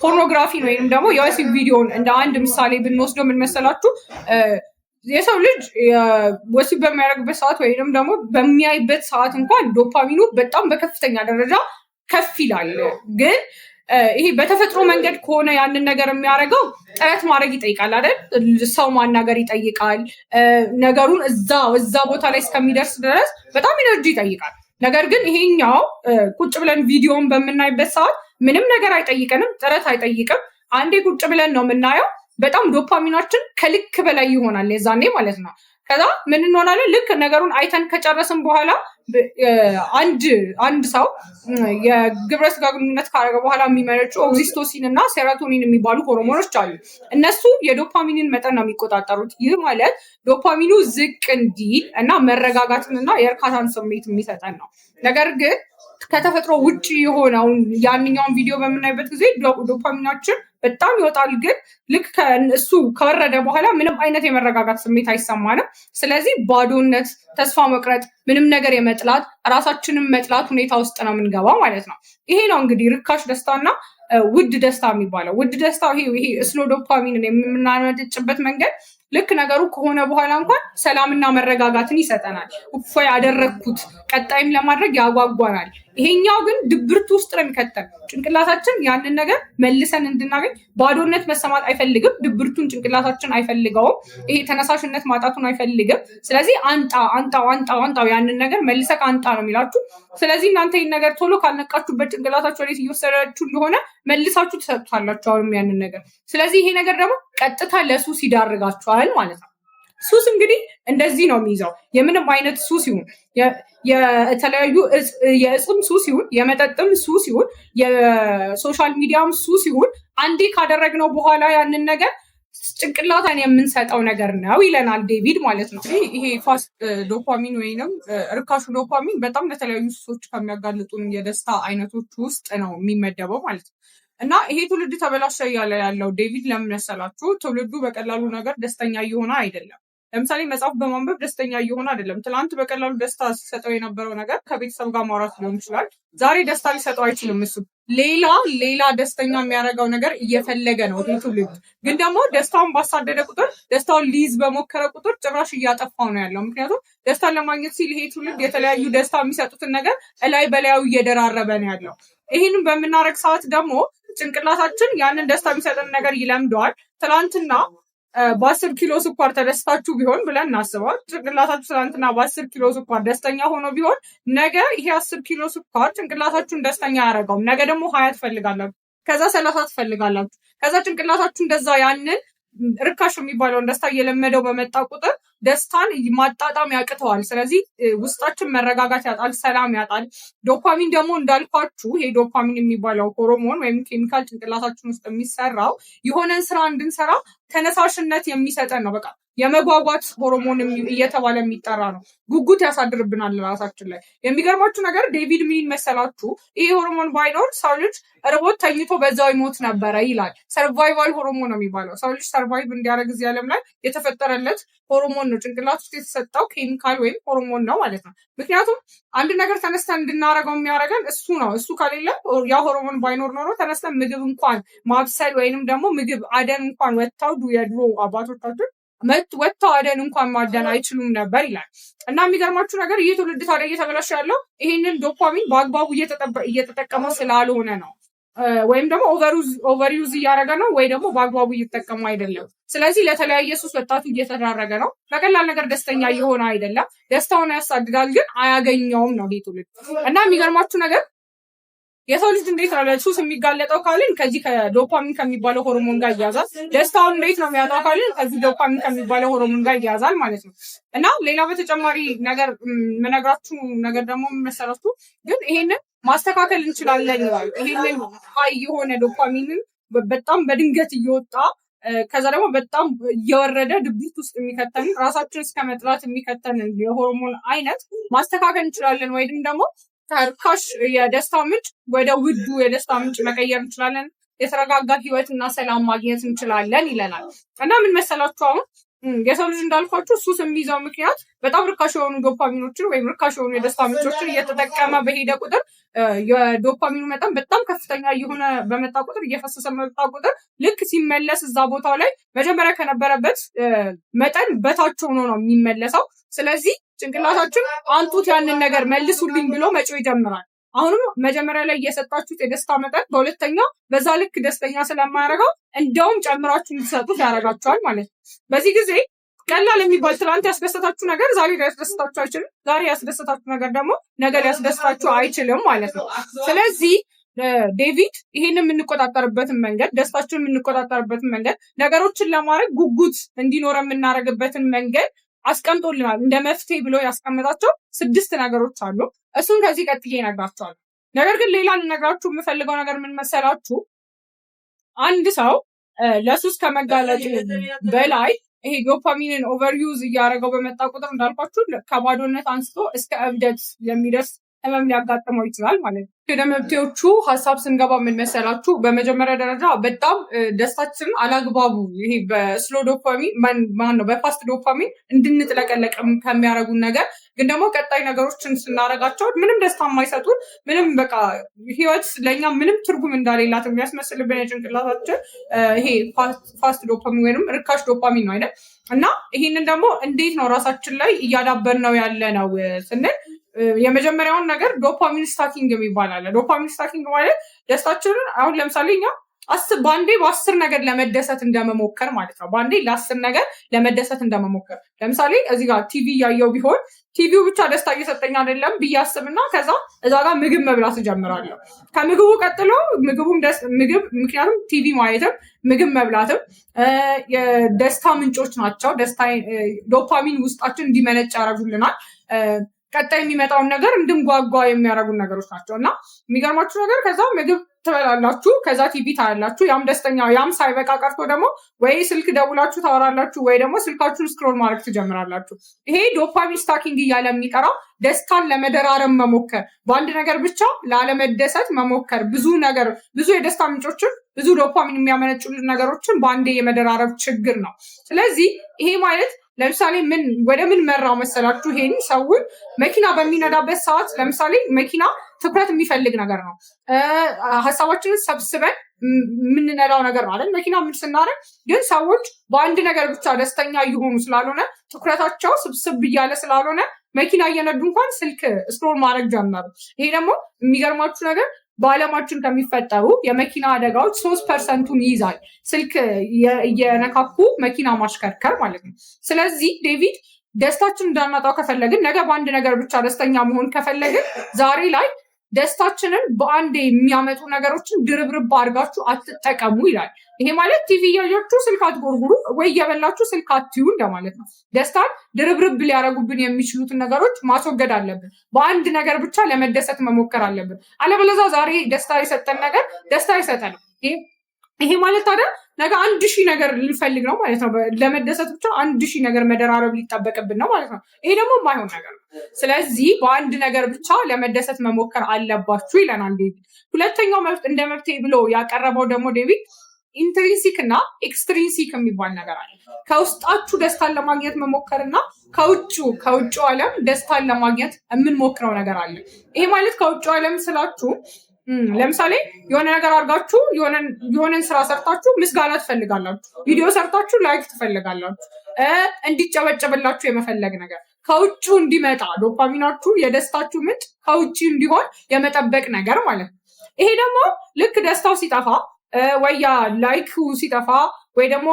ፖርኖግራፊን ወይም ደግሞ የወሲብ ቪዲዮን እንደ አንድ ምሳሌ ብንወስደው ምን መሰላችሁ? የሰው ልጅ ወሲብ በሚያደርግበት ሰዓት ወይም ደግሞ በሚያይበት ሰዓት እንኳን ዶፓሚኑ በጣም በከፍተኛ ደረጃ ከፍ ይላል። ግን ይሄ በተፈጥሮ መንገድ ከሆነ ያንን ነገር የሚያደርገው ጥረት ማድረግ ይጠይቃል አይደል? ሰው ማናገር ይጠይቃል። ነገሩን እዛ ቦታ ላይ እስከሚደርስ ድረስ በጣም ኢነርጂ ይጠይቃል። ነገር ግን ይሄኛው ቁጭ ብለን ቪዲዮን በምናይበት ሰዓት ምንም ነገር አይጠይቀንም፣ ጥረት አይጠይቅም። አንዴ ቁጭ ብለን ነው የምናየው። በጣም ዶፓሚናችን ከልክ በላይ ይሆናል የዛኔ ማለት ነው። ከዛ ምን እንሆናለን? ልክ ነገሩን አይተን ከጨረስን በኋላ አንድ ሰው የግብረ ስጋ ግንኙነት ካደረገ በኋላ የሚመነጩ ኦክሲቶሲን እና ሴሮቶኒን የሚባሉ ሆርሞኖች አሉ። እነሱ የዶፓሚንን መጠን ነው የሚቆጣጠሩት። ይህ ማለት ዶፓሚኑ ዝቅ እንዲል እና መረጋጋትንና የእርካታን ስሜት የሚሰጠን ነው። ነገር ግን ከተፈጥሮ ውጭ የሆነውን ያንኛውን ቪዲዮ በምናይበት ጊዜ ዶፓሚናችን በጣም ይወጣል። ግን ልክ እሱ ከወረደ በኋላ ምንም አይነት የመረጋጋት ስሜት አይሰማንም። ስለዚህ ባዶነት፣ ተስፋ መቁረጥ፣ ምንም ነገር የመጥላት ራሳችንን መጥላት ሁኔታ ውስጥ ነው የምንገባው ማለት ነው። ይሄ ነው እንግዲህ ርካሽ ደስታና ውድ ደስታ የሚባለው። ውድ ደስታ ይሄ ስሎ ዶፓሚንን የምናመነጭበት መንገድ ልክ ነገሩ ከሆነ በኋላ እንኳን ሰላምና መረጋጋትን ይሰጠናል። እፎይ ያደረግኩት ቀጣይም ለማድረግ ያጓጓናል። ይሄኛው ግን ድብርት ውስጥ ነው የሚከተል። ጭንቅላታችን ያንን ነገር መልሰን እንድናገኝ ባዶነት መሰማት አይፈልግም። ድብርቱን ጭንቅላታችን አይፈልገውም። ይሄ ተነሳሽነት ማጣቱን አይፈልግም። ስለዚህ አንጣው ያንን ነገር መልሰህ አንጣ ነው የሚላችሁ። ስለዚህ እናንተ ይህን ነገር ቶሎ ካልነቃችሁበት ጭንቅላታችሁ ወዴት እየወሰዳችሁ እንደሆነ መልሳችሁ ትሰጡታላችሁ አሁንም ያንን ነገር። ስለዚህ ይሄ ነገር ደግሞ ቀጥታ ለሱስ ይዳርጋችኋል ማለት ነው። ሱስ እንግዲህ እንደዚህ ነው የሚይዘው። የምንም አይነት ሱስ ይሁን፣ የተለያዩ የእጽም ሱስ ይሁን፣ የመጠጥም ሱስ ይሁን፣ የሶሻል ሚዲያም ሱስ ይሁን፣ አንዴ ካደረግነው በኋላ ያንን ነገር ጭንቅላታን የምንሰጠው ነገር ነው ይለናል ዴቪድ ማለት ነው። ይሄ ፋስት ዶፓሚን ወይንም ርካሹ ዶፓሚን በጣም ለተለያዩ ሱሶች ከሚያጋልጡን የደስታ አይነቶች ውስጥ ነው የሚመደበው ማለት ነው። እና ይሄ ትውልድ ተበላሸ እያለ ያለው ዴቪድ ለምን መሰላችሁ? ትውልዱ በቀላሉ ነገር ደስተኛ እየሆነ አይደለም። ለምሳሌ መጽሐፍ በማንበብ ደስተኛ እየሆነ አይደለም። ትናንት በቀላሉ ደስታ ሲሰጠው የነበረው ነገር ከቤተሰብ ጋር ማውራት ሊሆን ይችላል። ዛሬ ደስታ ሊሰጠው አይችልም። እሱ ሌላ ደስተኛ የሚያደርገው ነገር እየፈለገ ነው ይሄ ትውልድ። ግን ደግሞ ደስታውን ባሳደደ ቁጥር፣ ደስታውን ሊይዝ በሞከረ ቁጥር ጭራሽ እያጠፋው ነው ያለው። ምክንያቱም ደስታን ለማግኘት ሲል ይሄ ትውልድ የተለያዩ ደስታ የሚሰጡትን ነገር እላይ በላዩ እየደራረበ ነው ያለው። ይህንን በምናደርግ ሰዓት ደግሞ ጭንቅላታችን ያንን ደስታ የሚሰጥን ነገር ይለምደዋል። ትናንትና በ10 ኪሎ ስኳር ተደስታችሁ ቢሆን ብለን እናስበዋል። ጭንቅላታችሁ ትናንትና በ10 ኪሎ ስኳር ደስተኛ ሆኖ ቢሆን ነገ ይሄ 10 ኪሎ ስኳር ጭንቅላታችሁን ደስተኛ አያደርገውም። ነገ ደግሞ 20 ትፈልጋላችሁ፣ ከዛ 30 ትፈልጋላችሁ። ከዛ ጭንቅላታችሁ እንደዛ ያንን ርካሽ የሚባለውን ደስታ እየለመደው በመጣ ቁጥር ደስታን ማጣጣም ያቅተዋል። ስለዚህ ውስጣችን መረጋጋት ያጣል፣ ሰላም ያጣል። ዶፓሚን ደግሞ እንዳልኳችሁ ይሄ ዶፓሚን የሚባለው ሆርሞን ወይም ኬሚካል ጭንቅላታችን ውስጥ የሚሰራው የሆነን ስራ እንድንሰራ ተነሳሽነት የሚሰጠን ነው። በቃ የመጓጓት ሆርሞን እየተባለ የሚጠራ ነው። ጉጉት ያሳድርብናል ራሳችን ላይ። የሚገርማችሁ ነገር ዴቪድ ምን መሰላችሁ? ይሄ ሆርሞን ባይኖር ሰው ልጅ ርቦት ተኝቶ በዛው ይሞት ነበረ ይላል። ሰርቫይቫል ሆርሞን ነው የሚባለው። ሰው ልጅ ሰርቫይቭ እንዲያደርግ እዚህ ዓለም ላይ የተፈጠረለት ሆርሞን ነው። ጭንቅላት ውስጥ የተሰጠው ኬሚካል ወይም ሆርሞን ነው ማለት ነው። ምክንያቱም አንድ ነገር ተነስተን እንድናደርገው የሚያደርገን እሱ ነው። እሱ ከሌለ ያ ሆርሞን ባይኖር ኖሮ ተነስተን ምግብ እንኳን ማብሰል ወይንም ደግሞ ምግብ አደን እንኳን ወጥተው የድሮ አባቶቻችን ወጥተው አደን እንኳን ማደን አይችሉም ነበር ይላል። እና የሚገርማችሁ ነገር ይህ ትውልድ ታዲያ እየተበላሸ ያለው ይህንን ዶፓሚን በአግባቡ እየተጠቀመው ስላልሆነ ነው። ወይም ደግሞ ኦቨርዩዝ እያደረገ ነው፣ ወይ ደግሞ በአግባቡ እየተጠቀሙ አይደለም። ስለዚህ ለተለያየ ሱስ ወጣቱ እየተዳረገ ነው። በቀላል ነገር ደስተኛ እየሆነ አይደለም። ደስታውን ያሳድጋል ግን አያገኘውም ነው ይህ ትውልድ። እና የሚገርማችሁ ነገር የሰው ልጅ እንዴት ነው ለሱስ የሚጋለጠው ካልን ከዚህ ከዶፓሚን ከሚባለው ሆርሞን ጋር ይያዛል። ደስታውን እንዴት ነው የሚያጣው ካልን ከዚህ ዶፓሚን ከሚባለው ሆርሞን ጋር ይያዛል ማለት ነው። እና ሌላ በተጨማሪ ነገር የምነግራችሁ ነገር ደግሞ መሰረቱ ግን ይሄንን ማስተካከል እንችላለን ይላል። ይሄንን ሀይ የሆነ ዶፓሚንን በጣም በድንገት እየወጣ ከዛ ደግሞ በጣም እየወረደ ድብት ውስጥ የሚከተን ራሳችን እስከ መጥላት የሚከተን የሆርሞን አይነት ማስተካከል እንችላለን ወይም ደግሞ ከርካሽ የደስታ ምንጭ ወደ ውዱ የደስታ ምንጭ መቀየር እንችላለን። የተረጋጋ ህይወትና ሰላም ማግኘት እንችላለን ይለናል። እና ምን መሰላችሁ አሁን የሰው ልጅ እንዳልኳችሁ ሱስ የሚይዘው ምክንያት በጣም ርካሽ የሆኑ ዶፓሚኖችን ወይም ርካሽ የሆኑ የደስታ ምንጮችን እየተጠቀመ በሄደ ቁጥር የዶፓሚኑ መጠን በጣም ከፍተኛ እየሆነ በመጣ ቁጥር እየፈሰሰ መጣ ቁጥር ልክ ሲመለስ እዛ ቦታው ላይ መጀመሪያ ከነበረበት መጠን በታች ሆኖ ነው የሚመለሰው። ስለዚህ ጭንቅላታችን አንጡት ያንን ነገር መልሱልኝ ብሎ መጮህ ይጀምራል። አሁንም መጀመሪያ ላይ እየሰጣችሁት የደስታ መጠን በሁለተኛ በዛ ልክ ደስተኛ ስለማያደርገው እንደውም ጨምራችሁ እንድትሰጡት ያደርጋችኋል ማለት ነው። በዚህ ጊዜ ቀላል የሚባል ትናንት ያስደሰታችሁ ነገር ዛሬ ሊያስደስታችሁ አይችልም። ዛሬ ያስደሰታችሁ ነገር ደግሞ ነገ ሊያስደስታችሁ አይችልም ማለት ነው። ስለዚህ ዴቪድ ይሄን የምንቆጣጠርበትን መንገድ ደስታችንን የምንቆጣጠርበትን መንገድ ነገሮችን ለማድረግ ጉጉት እንዲኖር የምናደርግበትን መንገድ አስቀምጦልናል። እንደ መፍትሄ ብሎ ያስቀምጣቸው 6 ነገሮች አሉ። እሱን ከዚህ ቀጥዬ እነግራችኋለሁ። ነገር ግን ሌላ ልነግራችሁ የምፈልገው ነገር ምን መሰላችሁ? አንድ ሰው ለሱስ ከመጋለጡ በላይ ይሄ ዶፓሚንን ኦቨርዩዝ እያደረገው በመጣ ቁጥር እንዳልኳችሁ ከባዶነት አንስቶ እስከ እብደት የሚደርስ ህመም ሊያጋጥመው ይችላል ማለት ነው። ወደ መፍትሄዎቹ ሀሳብ ስንገባ ምን መሰላችሁ? በመጀመሪያ ደረጃ በጣም ደስታችንን አላግባቡ ይሄ በስሎ ዶፓሚን ማነው በፋስት ዶፓሚን እንድንጥለቀለቅ ከሚያደርጉን ነገር ግን ደግሞ ቀጣይ ነገሮችን ስናደርጋቸው ምንም ደስታ የማይሰጡን ምንም በቃ ህይወት ለእኛ ምንም ትርጉም እንዳሌላት የሚያስመስልብን የጭንቅላታችን ይሄ ፋስት ዶፓሚን ወይም ርካሽ ዶፓሚን ነው አይደል? እና ይሄንን ደግሞ እንዴት ነው ራሳችን ላይ እያዳበር ነው ያለ ነው ስንል የመጀመሪያውን ነገር ዶፓሚን ስታኪንግ የሚባል አለ። ዶፓሚን ስታኪንግ ማለት ደስታችንን አሁን ለምሳሌ እኛ በአንዴ በ10 ነገር ለመደሰት እንደመሞከር ማለት ነው። በአንዴ ለ10 ነገር ለመደሰት እንደመሞከር። ለምሳሌ እዚህ ጋር ቲቪ እያየው ቢሆን ቲቪው ብቻ ደስታ እየሰጠኝ አይደለም ብዬ አስብና ከዛ እዛ ጋር ምግብ መብላት እጀምራለሁ። ከምግቡ ቀጥሎ ምግብ ምክንያቱም ቲቪ ማየትም ምግብ መብላትም የደስታ ምንጮች ናቸው። ዶፓሚን ውስጣችን እንዲመነጭ ያደርጉልናል። ቀጣይ የሚመጣውን ነገር እንድንጓጓ የሚያደርጉን ነገሮች ናቸው። እና የሚገርማችሁ ነገር ከዛ ምግብ ትበላላችሁ፣ ከዛ ቲቪ ታያላችሁ። ያም ደስተኛ ያም ሳይበቃ ቀርቶ ደግሞ ወይ ስልክ ደውላችሁ ታወራላችሁ ወይ ደግሞ ስልካችሁን ስክሮል ማድረግ ትጀምራላችሁ። ይሄ ዶፓሚን ስታኪንግ እያለ የሚጠራው ደስታን ለመደራረብ መሞከር፣ በአንድ ነገር ብቻ ላለመደሰት መሞከር፣ ብዙ የደስታ ምንጮችን ብዙ ዶፓሚን የሚያመነጩልን ነገሮችን በአንዴ የመደራረብ ችግር ነው። ስለዚህ ይሄ ማለት ለምሳሌ ወደ ምን መራው መሰላችሁ? ይሄን ሰውን መኪና በሚነዳበት ሰዓት ለምሳሌ መኪና ትኩረት የሚፈልግ ነገር ነው። ሀሳባችንን ሰብስበን የምንነዳው ነገር ነው አይደል? መኪና ምን ስናደርግ ግን ሰዎች በአንድ ነገር ብቻ ደስተኛ እየሆኑ ስላልሆነ ትኩረታቸው ስብስብ እያለ ስላልሆነ መኪና እየነዱ እንኳን ስልክ ስክሮል ማድረግ ጀመሩ። ይሄ ደግሞ የሚገርማችሁ ነገር በዓለማችን ከሚፈጠሩ የመኪና አደጋዎች 3%ን ይይዛል። ስልክ እየነካኩ መኪና ማሽከርከር ማለት ነው። ስለዚህ ዴቪድ ደስታችን እንዳናጣው ከፈለግን ነገ በአንድ ነገር ብቻ ደስተኛ መሆን ከፈለግን ዛሬ ላይ ደስታችንን በአንዴ የሚያመጡ ነገሮችን ድርብርብ አድርጋችሁ አትጠቀሙ ይላል። ይሄ ማለት ቲቪ እያያችሁ ስልክ አትጎርጉሩ ወይ እየበላችሁ ስልክ አትዩ እንደማለት ነው። ደስታን ድርብርብ ሊያደርጉብን የሚችሉትን ነገሮች ማስወገድ አለብን። በአንድ ነገር ብቻ ለመደሰት መሞከር አለብን። አለበለዚያ ዛሬ ደስታ የሰጠን ነገር ደስታ አይሰጠንም። ይሄ ማለት ታዲያ ነገ 1000 ነገር ልንፈልግ ነው ማለት ነው። ለመደሰት ብቻ 1000 ነገር መደራረብ ሊጠበቅብን ነው ማለት ነው። ይሄ ደግሞ የማይሆን ነገር ነው። ስለዚህ በአንድ ነገር ብቻ ለመደሰት መሞከር አለባችሁ ይለናል ዴቪድ። ሁለተኛው እንደ መፍትሄ ብሎ ያቀረበው ደግሞ ዴቪድ ኢንትሪንሲክ እና ኤክስትሪንሲክ የሚባል ነገር አለ። ከውስጣችሁ ደስታን ለማግኘት መሞከርና ከውጭ ዓለም ደስታን ለማግኘት የምንሞክረው ነገር አለ። ይሄ ማለት ከውጭ ዓለም ስላችሁ ለምሳሌ የሆነ ነገር አድርጋችሁ የሆነን ስራ ሰርታችሁ ምስጋና ትፈልጋላችሁ። ቪዲዮ ሰርታችሁ ላይክ ትፈልጋላችሁ። እንዲጨበጨብላችሁ የመፈለግ ነገር ከውጭ እንዲመጣ ዶፓሚናችሁ የደስታችሁ ምንጭ ከውጭ እንዲሆን የመጠበቅ ነገር ማለት ነው። ይሄ ደግሞ ልክ ደስታው ሲጠፋ ወያ ላይክ ሲጠፋ ወይ ደግሞ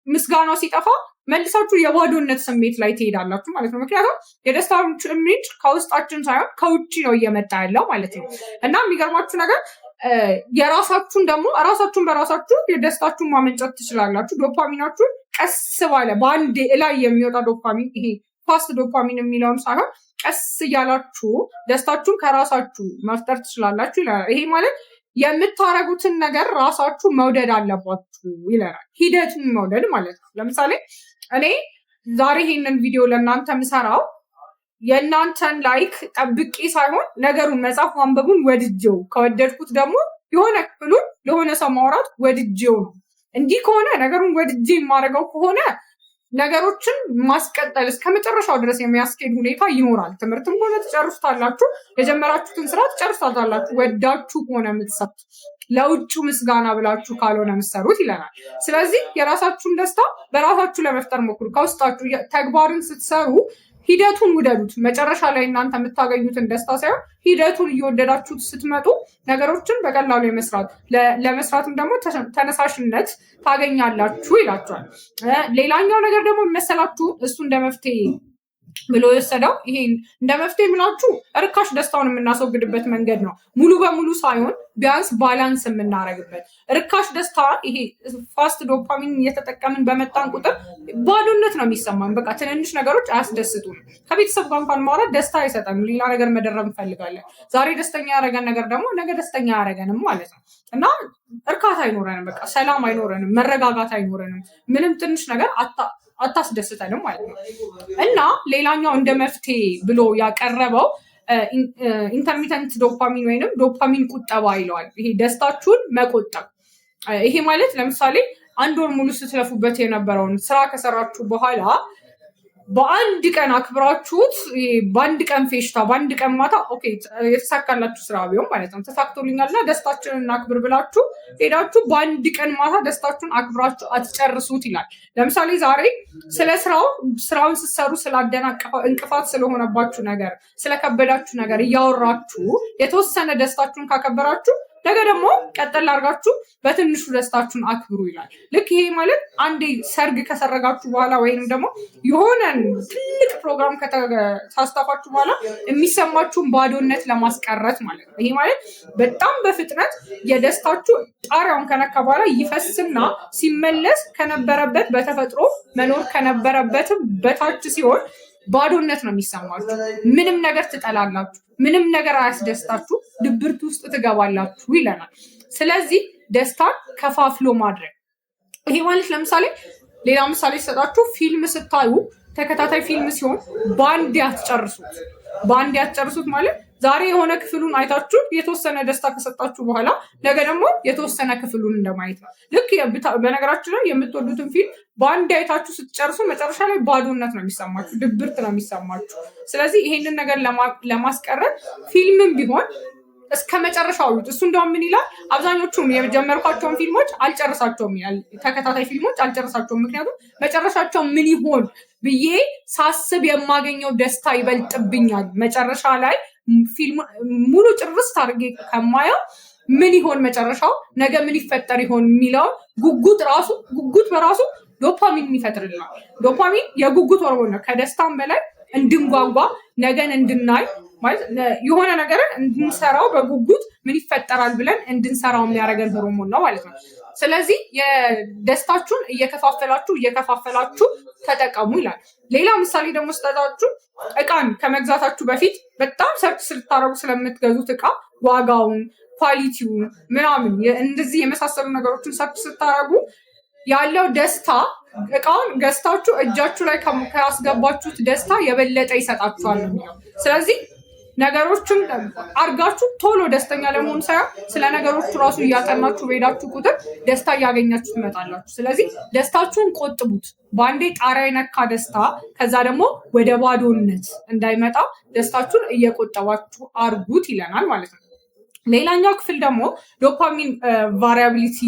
ምስጋናው ሲጠፋ መልሳችሁ የባዶነት ስሜት ላይ ትሄዳላችሁ ማለት ነው። ምክንያቱም የደስታችሁ ምንጭ ከውስጣችን ሳይሆን ከውጭ ነው እየመጣ ያለው ማለት ነው። እና የሚገርማችሁ ነገር የራሳችሁን ደግሞ ራሳችሁን በራሳችሁ የደስታችሁን ማመንጨት ትችላላችሁ። ዶፓሚናችሁን ቀስ ባለ በአንድ ላይ የሚወጣ ዶፓሚን ይሄ ፋስት ዶፓሚን የሚለውን ሳይሆን ቀስ እያላችሁ ደስታችሁን ከራሳችሁ መፍጠር ትችላላችሁ ይላል። ይሄ ማለት የምታረጉትን ነገር ራሳችሁ መውደድ አለባችሁ ይለናል። ሂደቱን መውደድ ማለት ነው። ለምሳሌ እኔ ዛሬ ይሄንን ቪዲዮ ለእናንተ ምሰራው የእናንተን ላይክ ጠብቄ ሳይሆን ነገሩን መጽሐፍ ማንበቡን ወድጄው ከወደድኩት ደግሞ የሆነ ክፍሉን ለሆነ ሰው ማውራት ወድጄው ነው። እንዲህ ከሆነ ነገሩን ወድጄ የማደርገው ከሆነ ነገሮችን ማስቀጠል እስከ መጨረሻው ድረስ የሚያስኬድ ሁኔታ ይኖራል። ትምህርትም ሆነ ትጨርሱታላችሁ፣ የጀመራችሁትን ስራ ትጨርሱታላችሁ። ወዳችሁ ከሆነ የምትሰሩት ለውጩ ምስጋና ብላችሁ ካልሆነ የምትሰሩት ይለናል። ስለዚህ የራሳችሁን ደስታ በራሳችሁ ለመፍጠር ሞክሩ። ከውስጣችሁ ተግባርን ስትሰሩ ሂደቱን ውደዱት። መጨረሻ ላይ እናንተ የምታገኙትን ደስታ ሳይሆን ሂደቱን እየወደዳችሁት ስትመጡ ነገሮችን በቀላሉ ለመስራትም ደግሞ ተነሳሽነት ታገኛላችሁ ይላችኋል። ሌላኛው ነገር ደግሞ የሚመሰላችሁ እሱ እንደ መፍትሄ ብሎ የወሰደው ይሄ እንደ መፍትሄ የምላችሁ እርካሽ ደስታውን የምናስወግድበት መንገድ ነው። ሙሉ በሙሉ ሳይሆን ቢያንስ ባላንስ የምናደርግበት እርካሽ ደስታ ይሄ ፋስት ዶፓሚን እየተጠቀምን በመጣን ቁጥር ባዶነት ነው የሚሰማን። በቃ ትንንሽ ነገሮች አያስደስቱም። ከቤተሰብ ጋር እንኳን ማውራት ደስታ አይሰጠም። ሌላ ነገር መደረብ እንፈልጋለን። ዛሬ ደስተኛ ያደረገን ነገር ደግሞ ነገ ደስተኛ ያደረገንም ማለት ነው እና እርካታ አይኖረንም። በቃ ሰላም አይኖረንም፣ መረጋጋት አይኖረንም። ምንም ትንሽ ነገር አታስደስተንም ማለት ነው። እና ሌላኛው እንደ መፍትሄ ብሎ ያቀረበው ኢንተርሚተንት ዶፓሚን ወይንም ዶፓሚን ቁጠባ ይለዋል። ይሄ ደስታችሁን መቆጠብ። ይሄ ማለት ለምሳሌ 1 ወር ሙሉ ስትለፉበት የነበረውን ስራ ከሰራችሁ በኋላ በአንድ ቀን አክብራችሁት በአንድ ቀን ፌሽታ በአንድ ቀን ማታ ኦኬ የተሳካላችሁ ስራ ቢሆን ማለት ነው ተሳክቶልኛልና ደስታችንን እናክብር ብላችሁ ሄዳችሁ በአንድ ቀን ማታ ደስታችሁን አክብራችሁ አትጨርሱት ይላል። ለምሳሌ ዛሬ ስለ ስራውን ስትሰሩ ስላደናቀፈው እንቅፋት ስለሆነባችሁ ነገር ስለከበዳችሁ ነገር እያወራችሁ የተወሰነ ደስታችሁን ካከበራችሁ ነገ ደግሞ ቀጠል አድርጋችሁ በትንሹ ደስታችሁን አክብሩ ይላል። ልክ ይሄ ማለት አንዴ ሰርግ ከሰረጋችሁ በኋላ ወይንም ደግሞ የሆነን ትልቅ ፕሮግራም ከታስታፋችሁ በኋላ የሚሰማችሁን ባዶነት ለማስቀረት ማለት ነው። ይሄ ማለት በጣም በፍጥነት የደስታችሁ ጣሪያውን ከነካ በኋላ ይፈስና ሲመለስ ከነበረበት በተፈጥሮ መኖር ከነበረበት በታች ሲሆን ባዶነት ነው የሚሰማችሁ። ምንም ነገር ትጠላላችሁ፣ ምንም ነገር አያስደስታችሁ፣ ድብርት ውስጥ ትገባላችሁ ይለናል። ስለዚህ ደስታን ከፋፍሎ ማድረግ ይሄ ማለት ለምሳሌ ሌላ ምሳሌ ሲሰጣችሁ ፊልም ስታዩ ተከታታይ ፊልም ሲሆን በአንድ ያትጨርሱት ማለት ዛሬ የሆነ ክፍሉን አይታችሁ የተወሰነ ደስታ ከሰጣችሁ በኋላ ነገ ደግሞ የተወሰነ ክፍሉን እንደማየት ነው። ልክ በነገራችን ላይ የምትወዱትን ፊልም በአንድ አይታችሁ ስትጨርሱ መጨረሻ ላይ ባዶነት ነው የሚሰማችሁ፣ ድብርት ነው የሚሰማችሁ። ስለዚህ ይሄንን ነገር ለማስቀረት ፊልምም ቢሆን እስከ መጨረሻው እሱ እንደውም ምን ይላል፣ አብዛኞቹን የጀመርኳቸውን ፊልሞች አልጨርሳቸውም ይላል። ተከታታይ ፊልሞች አልጨርሳቸውም፣ ምክንያቱም መጨረሻቸው ምን ይሆን ብዬ ሳስብ የማገኘው ደስታ ይበልጥብኛል። መጨረሻ ላይ ፊልም ሙሉ ጭርስ አድርጌ ከማየው ምን ይሆን መጨረሻው፣ ነገ ምን ይፈጠር ይሆን የሚለውን ጉጉት በራሱ ዶፓሚን ይፈጥርልናል። ዶፓሚን የጉጉት ሆርሞን ነው። ከደስታም በላይ እንድንጓጓ ነገን እንድናይ ማለት የሆነ ነገርን እንድንሰራው በጉጉት ምን ይፈጠራል ብለን እንድንሰራው የሚያደርገን ሆርሞን ነው ማለት ነው። ስለዚህ የደስታችሁን እየከፋፈላችሁ ተጠቀሙ ይላል። ሌላ ምሳሌ ደግሞ ስጠጣችሁ እቃን ከመግዛታችሁ በፊት በጣም ሰርች ስልታረጉ ስለምትገዙት እቃ ዋጋውን፣ ኳሊቲውን ምናምን እንደዚህ የመሳሰሉ ነገሮችን ሰርች ስታረጉ ያለው ደስታ እቃውን ገዝታችሁ እጃችሁ ላይ ካስገባችሁት ደስታ የበለጠ ይሰጣችኋል ነው የሚለው። ስለዚህ ነገሮችን አርጋችሁ ቶሎ ደስተኛ ለመሆን ሳይሆን ስለ ነገሮቹ ራሱ እያጠናችሁ በሄዳችሁ ቁጥር ደስታ እያገኛችሁ ትመጣላችሁ። ስለዚህ ደስታችሁን ቆጥቡት። በአንዴ ጣሪያ የነካ ደስታ ከዛ ደግሞ ወደ ባዶነት እንዳይመጣ ደስታችሁን እየቆጠባችሁ አርጉት ይለናል ማለት ነው። ሌላኛው ክፍል ደግሞ ዶፓሚን ቫሪያቢሊቲ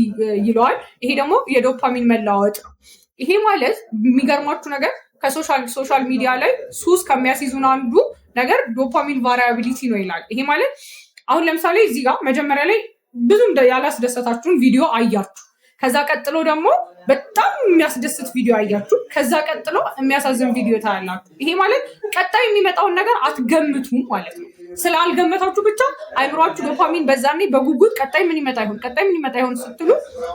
ይለዋል። ይሄ ደግሞ የዶፓሚን መለዋወጥ ነው። ይሄ ማለት የሚገርማችሁ ነገር ከሶሻል ሚዲያ ላይ ሱስ ከሚያስይዙን አንዱ ነገር ዶፓሚን ቫሪያቢሊቲ ነው ይላል። ይሄ ማለት አሁን ለምሳሌ እዚህ ጋር መጀመሪያ ላይ ብዙም ያላስደሰታችሁን ቪዲዮ አያችሁ፣ ከዛ ቀጥሎ ደግሞ በጣም የሚያስደስት ቪዲዮ አያችሁ፣ ከዛ ቀጥሎ የሚያሳዝን ቪዲዮ ታያላችሁ። ይሄ ማለት ቀጣይ የሚመጣውን ነገር አትገምቱም ማለት ነው። ስላልገመታችሁ ብቻ አይምሯችሁ ዶፓሚን በዛኔ በጉጉት ቀጣይ ምን ይመጣ ይሆን ስትሉ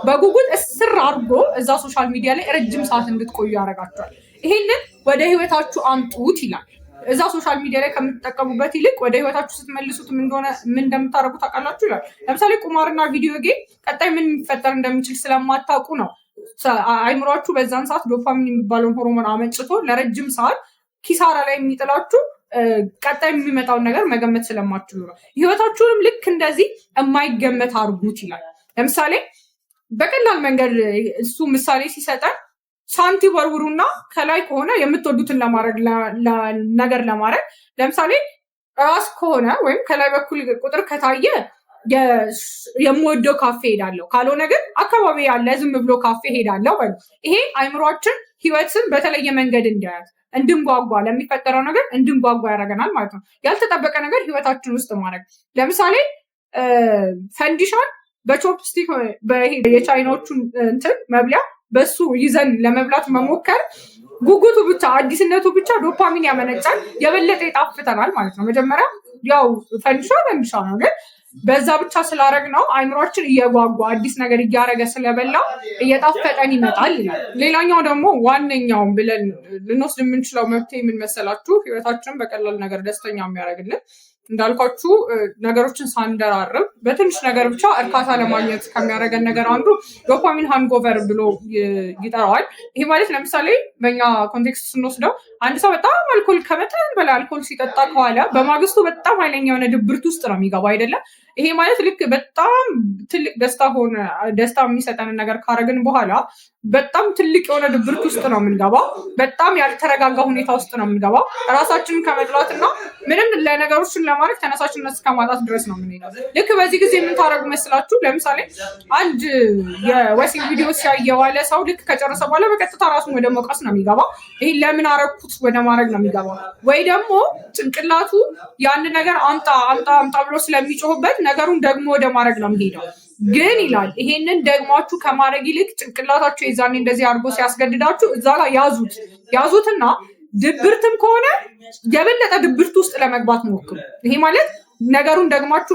በጉጉት እስር አድርጎ እዛ ሶሻል ሚዲያ ላይ ረጅም ሰዓት እንድትቆዩ ያደርጋችኋል። ይሄንን ወደ ህይወታችሁ አምጡት ይላል። እዛ ሶሻል ሚዲያ ላይ ከምትጠቀሙበት ይልቅ ወደ ህይወታችሁ ስትመልሱት ምን እንደምታደርጉ ታውቃላችሁ ይላል። ለምሳሌ ቁማርና ቪዲዮ ጌም ቀጣይ ምን ሊፈጠር እንደሚችል ስለማታውቁ ነው አይምሯችሁ በዛን ሰዓት ዶፓሚን የሚባለውን ሆርሞን አመንጭቶ ለረጅም ሰዓት ኪሳራ ላይ የሚጥላችሁ ቀጣይ የሚመጣውን ነገር መገመት ስለማትችሉ ነው። ህይወታችሁንም ልክ እንደዚህ የማይገመት አድርጉት ይላል። ለምሳሌ በቀላል መንገድ እሱ ምሳሌ ሲሰጠን ሳንቲም ወርውሩና ከላይ ከሆነ የምትወዱትን ነገር ለማድረግ ለምሳሌ ራስ ከሆነ ወይም ከላይ በኩል ቁጥር ከታየ የምወደው ካፌ ሄዳለሁ፣ ካልሆነ ግን አካባቢ ያለ ዝም ብሎ ካፌ ሄዳለሁ። ይሄ አይምሯችን ህይወትን በተለየ መንገድ እንዲያያት እንድንጓጓ ለሚፈጠረው ነገር እንድንጓጓ ያደርገናል ማለት ነው። ያልተጠበቀ ነገር ህይወታችን ውስጥ ማድረግ ለምሳሌ ፈንዲሻን በቾፕስቲክ የቻይናዎቹን እንትን መብሊያ በሱ ይዘን ለመብላት መሞከር ጉጉቱ ብቻ አዲስነቱ ብቻ ዶፓሚን ያመነጫል፣ የበለጠ ይጣፍጠናል ማለት ነው። መጀመሪያ ያው ፈንዲሻ ነው፣ ግን በዛ ብቻ ስላረግ ነው አይምሯችን እየጓጓ አዲስ ነገር እያረገ ስለበላ እየጣፈጠን ይመጣል ይላል። ሌላኛው ደግሞ ዋነኛውን ብለን ልንወስድ የምንችለው መፍትሄ ምን መሰላችሁ? ህይወታችንን በቀላል ነገር ደስተኛ የሚያደርግልን እንዳልኳችሁ ነገሮችን ሳንደራርብ በትንሽ ነገር ብቻ እርካታ ለማግኘት ከሚያደርገን ነገር አንዱ ዶፓሚን ሃንጎቨር ብሎ ይጠራዋል። ይሄ ማለት ለምሳሌ በኛ ኮንቴክስት ስንወስደው አንድ ሰው በጣም አልኮል ከመጠን በላይ አልኮል ሲጠጣ ከኋላ በማግስቱ በጣም ኃይለኛ የሆነ ድብርት ውስጥ ነው የሚገባው አይደለም። ይሄ ማለት ልክ በጣም ትልቅ ደስታ የሚሰጠንን ነገር ካረግን በኋላ በጣም ትልቅ የሆነ ድብርት ውስጥ ነው የምንገባው። በጣም ያልተረጋጋ ሁኔታ ውስጥ ነው የምንገባው። ራሳችንን ከመጥላትና ምንም ለነገሮችን ለማድረግ ተነሳሽነት እስከማጣት ድረስ ነው የምንሄደው። ልክ በዚህ ጊዜ የምታደርጉ መስላችሁ ለምሳሌ አንድ የወሲብ ቪዲዮ ሲያይ የዋለ ሰው ልክ ከጨረሰ በኋላ በቀጥታ ራሱን ወደ መውቀስ ነው የሚገባው። ይሄ ለምን አረኩት ወደ ማድረግ ነው የሚገባው። ወይ ደግሞ ጭንቅላቱ ያንን ነገር አምጣ ብሎ ስለሚጮህበት ነገሩን ደግሞ ወደ ማድረግ ነው የሚሄደው። ግን ይላል ይሄንን ደግማችሁ ከማድረግ ይልቅ ጭንቅላታችሁ የዛኔ እንደዚህ አድርጎ ሲያስገድዳችሁ እዛ ጋር ያዙትና ድብርትም ከሆነ የበለጠ ድብርት ውስጥ ለመግባት ሞክሩ። ይሄ ማለት ነገሩን ደግማችሁ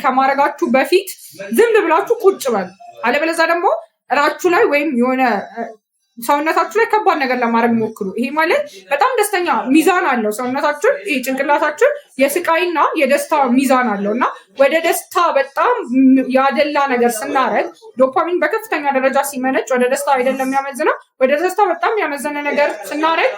ከማድረጋችሁ በፊት ዝም ብላችሁ ቁጭ በሉ። አለበለዚያ ደግሞ እራችሁ ላይ ወይም የሆነ ሰውነታችሁ ላይ ከባድ ነገር ለማድረግ ሞክሩ። ይሄ ማለት በጣም ደስተኛ ሚዛን አለው ሰውነታችን፣ ጭንቅላታችን የስቃይና የደስታ ሚዛን አለው እና ወደ ደስታ በጣም ያደላ ነገር ስናረግ ዶፓሚን በከፍተኛ ደረጃ ሲመነጭ ወደ ደስታ አይደለም የሚያመዝነው፣ ወደ ደስታ በጣም ያመዘነ ነገር ስናረግ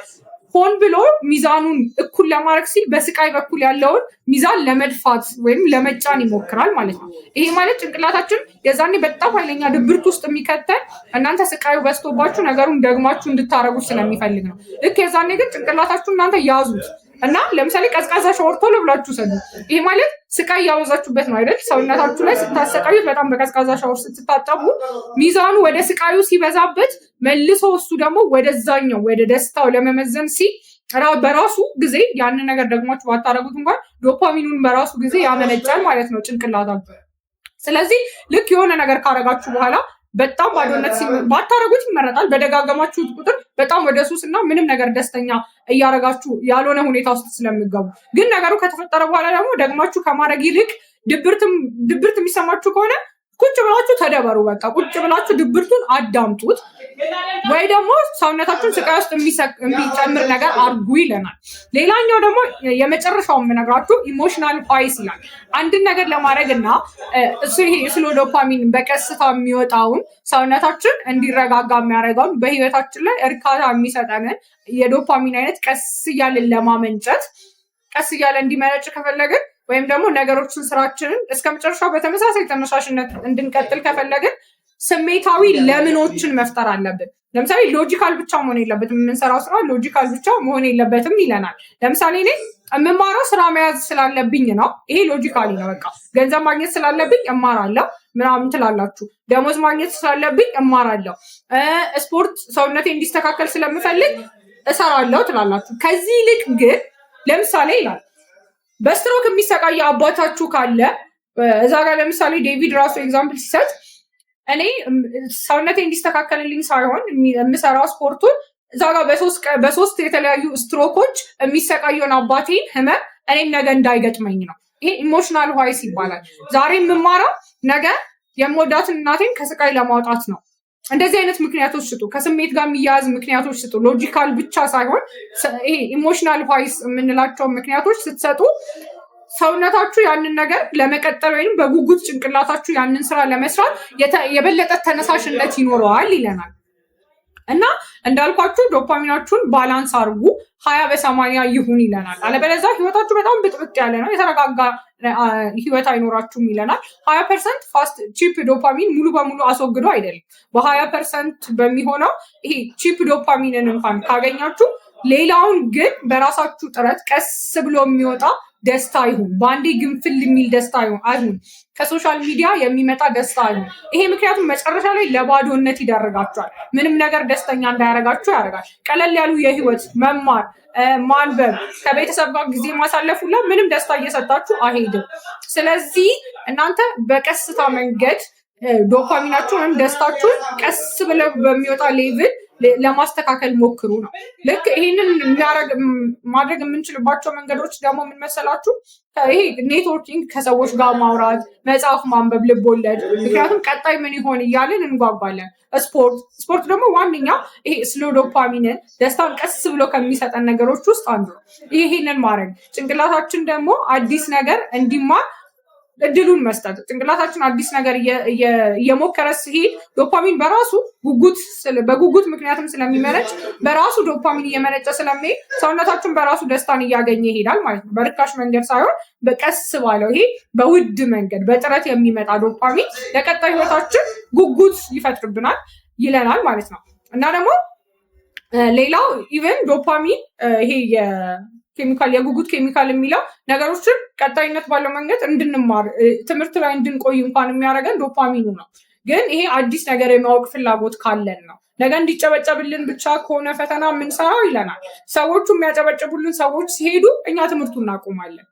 ሆን ብሎ ሚዛኑን እኩል ለማድረግ ሲል በስቃይ በኩል ያለውን ሚዛን ለመድፋት ወይም ለመጫን ይሞክራል ማለት ነው። ይሄ ማለት ጭንቅላታችን የዛኔ በጣም ኃይለኛ ድብርት ውስጥ የሚከተል እናንተ ስቃዩ በዝቶባችሁ ነገሩን ደግማችሁ እንድታረጉት ስለሚፈልግ ነው። ልክ የዛኔ ግን ጭንቅላታችሁ እናንተ ያዙት እና ለምሳሌ ቀዝቃዛ ሻወር ቶሎ ብላችሁ ሰዱ። ይሄ ማለት ስቃይ ያበዛችሁበት ነው አይደል? ሰውነታችሁ ላይ ስታሰቃዩት በጣም በቀዝቃዛ ሻወር ስትታጠቡ ሚዛኑ ወደ ስቃዩ ሲበዛበት መልሶ እሱ ደግሞ ወደዛኛው ወደ ደስታው ለመመዘን ሲል በራሱ ጊዜ ያንን ነገር ደግማችሁ ባታረጉት እንኳን ዶፓሚኑን በራሱ ጊዜ ያመነጫል ማለት ነው ጭንቅላታችሁ። ስለዚህ ልክ የሆነ ነገር ካረጋችሁ በኋላ በጣም ባዶነት ባታረጉት ይመረጣል። በደጋገማችሁት ቁጥር በጣም ወደ ሱስ እና ምንም ነገር ደስተኛ እያረጋችሁ ያልሆነ ሁኔታ ውስጥ ስለሚገቡ፣ ግን ነገሩ ከተፈጠረ በኋላ ደግሞ ደግማችሁ ከማድረግ ይልቅ ድብርት የሚሰማችሁ ከሆነ ቁጭ ብላችሁ ተደበሩ። በቃ ቁጭ ብላችሁ ድብርቱን አዳምጡት፣ ወይ ደግሞ ሰውነታችሁን ስቃይ ውስጥ የሚጨምር ነገር አርጉ ይለናል። ሌላኛው ደግሞ የመጨረሻው የምነግራችሁ ኢሞሽናል ፓይስ ይላል። አንድን ነገር ለማድረግ እና ስሎ ዶፓሚን በቀስታ የሚወጣውን ሰውነታችን እንዲረጋጋ የሚያደርገውን በህይወታችን ላይ እርካታ የሚሰጠንን የዶፓሚን አይነት ቀስ እያልን ለማመንጨት ቀስ እያለ እንዲመነጭ ከፈለግን ወይም ደግሞ ነገሮችን ስራችንን እስከ መጨረሻው በተመሳሳይ ተነሳሽነት እንድንቀጥል ከፈለግን ስሜታዊ ለምኖችን መፍጠር አለብን። ለምሳሌ ሎጂካል ብቻ መሆን የለበትም። የምንሰራው ስራ ሎጂካል ብቻ መሆን የለበትም ይለናል። ለምሳሌ እኔ የምማረው ስራ መያዝ ስላለብኝ ነው። ይሄ ሎጂካሊ ነው። በቃ ገንዘብ ማግኘት ስላለብኝ እማራለሁ ምናምን ትላላችሁ። ደሞዝ ማግኘት ስላለብኝ እማራለሁ። ስፖርት ሰውነቴ እንዲስተካከል ስለምፈልግ እሰራለሁ ትላላችሁ። ከዚህ ይልቅ ግን ለምሳሌ ይላል በስትሮክ የሚሰቃየ አባታችሁ ካለ እዛ ጋር ለምሳሌ ዴቪድ ራሱ ኤግዛምፕል ሲሰጥ እኔ ሰውነቴ እንዲስተካከልልኝ ሳይሆን የምሰራው ስፖርቱን እዛ ጋር በሶስት የተለያዩ ስትሮኮች የሚሰቃየውን አባቴን ህመም እኔም ነገ እንዳይገጥመኝ ነው። ይሄ ኢሞሽናል ዋይስ ይባላል። ዛሬ የምማረው ነገ የምወዳትን እናቴን ከስቃይ ለማውጣት ነው። እንደዚህ አይነት ምክንያቶች ስጡ። ከስሜት ጋር የሚያያዝ ምክንያቶች ስጡ። ሎጂካል ብቻ ሳይሆን ይሄ ኢሞሽናል ዋይስ የምንላቸው ምክንያቶች ስትሰጡ ሰውነታችሁ ያንን ነገር ለመቀጠል ወይም በጉጉት ጭንቅላታችሁ ያንን ስራ ለመስራት የበለጠ ተነሳሽነት ይኖረዋል ይለናል። እና እንዳልኳችሁ ዶፓሚናችሁን ባላንስ አድርጉ፣ 20/80 ይሁን ይለናል። አለበለዚያ ህይወታችሁ በጣም ብጥብጥ ያለ ነው፣ የተረጋጋ ህይወት አይኖራችሁም ይለናል። 20% ፋስት ቺፕ ዶፓሚን ሙሉ በሙሉ አስወግዶ አይደለም። በ20% በሚሆነው ይሄ ቺፕ ዶፓሚንን እንኳን ካገኛችሁ ሌላውን ግን በራሳችሁ ጥረት ቀስ ብሎ የሚወጣ ደስታ ይሁን፣ በአንዴ ግንፍል የሚል ደስታ አይሁን፣ ከሶሻል ሚዲያ የሚመጣ ደስታ አይሁን። ይሄ ምክንያቱም መጨረሻ ላይ ለባዶነት ይዳርጋችኋል። ምንም ነገር ደስተኛ እንዳያረጋችሁ ያደርጋል። ቀለል ያሉ የህይወት መማር፣ ማንበብ፣ ከቤተሰብ ጋር ጊዜ ማሳለፍ ሁላ ምንም ደስታ እየሰጣችሁ አይሄድም። ስለዚህ እናንተ በቀስታ መንገድ ዶፓሚናችሁን ወይም ደስታችሁን ቀስ ብለው በሚወጣ ሌቭል ለማስተካከል ሞክሩ ነው። ልክ ይህንን ማድረግ የምንችልባቸው መንገዶች ደግሞ ምን መሰላችሁ? ይሄ ኔትወርኪንግ፣ ከሰዎች ጋር ማውራት፣ መጽሐፍ ማንበብ፣ ልብ ወለድ። ምክንያቱም ቀጣይ ምን ይሆን እያልን እንጓጓለን። ስፖርት ደግሞ ዋነኛ ይሄ ስሎ ዶፓሚንን ደስታን ቀስ ብሎ ከሚሰጠን ነገሮች ውስጥ አንዱ ነው። ይሄንን ማድረግ ጭንቅላታችን ደግሞ አዲስ ነገር እንዲማር እድሉን መስጠት። ጭንቅላታችን አዲስ ነገር እየሞከረ ሲሄድ ዶፓሚን በራሱ በጉጉት ምክንያትም ስለሚመነጭ በራሱ ዶፓሚን እየመነጨ ስለሚሄድ ሰውነታችን በራሱ ደስታን እያገኘ ይሄዳል ማለት ነው። በርካሽ መንገድ ሳይሆን በቀስ ባለው ይሄ በውድ መንገድ በጥረት የሚመጣ ዶፓሚን ለቀጣይ ህይወታችን ጉጉት ይፈጥርብናል ይለናል ማለት ነው። እና ደግሞ ሌላው ኢቨን ዶፓሚን ይሄ ኬሚካል የጉጉት ኬሚካል የሚለው ነገሮችን ቀጣይነት ባለው መንገድ እንድንማር ትምህርት ላይ እንድንቆይ እንኳን የሚያደርገን ዶፓሚኑ ነው። ግን ይሄ አዲስ ነገር የማወቅ ፍላጎት ካለን ነው። ነገ እንዲጨበጨብልን ብቻ ከሆነ ፈተና የምንሰራው ይለናል። ሰዎቹ የሚያጨበጭቡልን ሰዎች ሲሄዱ እኛ ትምህርቱን እናቆማለን።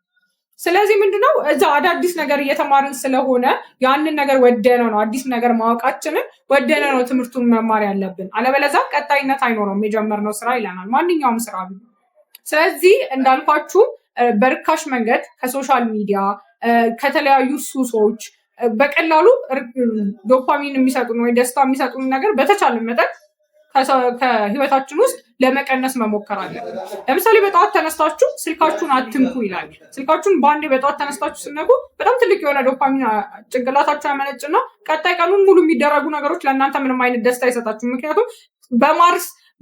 ስለዚህ ምንድነው እዛ አዳዲስ ነገር እየተማርን ስለሆነ ያንን ነገር ወደነው ነው አዲስ ነገር ማወቃችንን ወደነው ነው ትምህርቱን መማር ያለብን። አለበለዚያ ቀጣይነት አይኖረውም የጀመርነው ስራ ይለናል፣ ማንኛውም ስራ ቢሆን። ስለዚህ እንዳልኳችሁ በርካሽ መንገድ ከሶሻል ሚዲያ ከተለያዩ ሱሶች በቀላሉ ዶፓሚን የሚሰጡን ወይ ደስታ የሚሰጡን ነገር በተቻለ መጠን ከህይወታችን ውስጥ ለመቀነስ መሞከር አለብን። ለምሳሌ በጠዋት ተነስታችሁ ስልካችሁን አትንኩ ይላል። ስልካችሁን በአንዴ በጠዋት ተነስታችሁ ስነኩ በጣም ትልቅ የሆነ ዶፓሚን ጭንቅላታችሁ ያመነጭና ቀጣይ ቀኑን ሙሉ የሚደረጉ ነገሮች ለእናንተ ምንም አይነት ደስታ አይሰጣችሁ። ምክንያቱም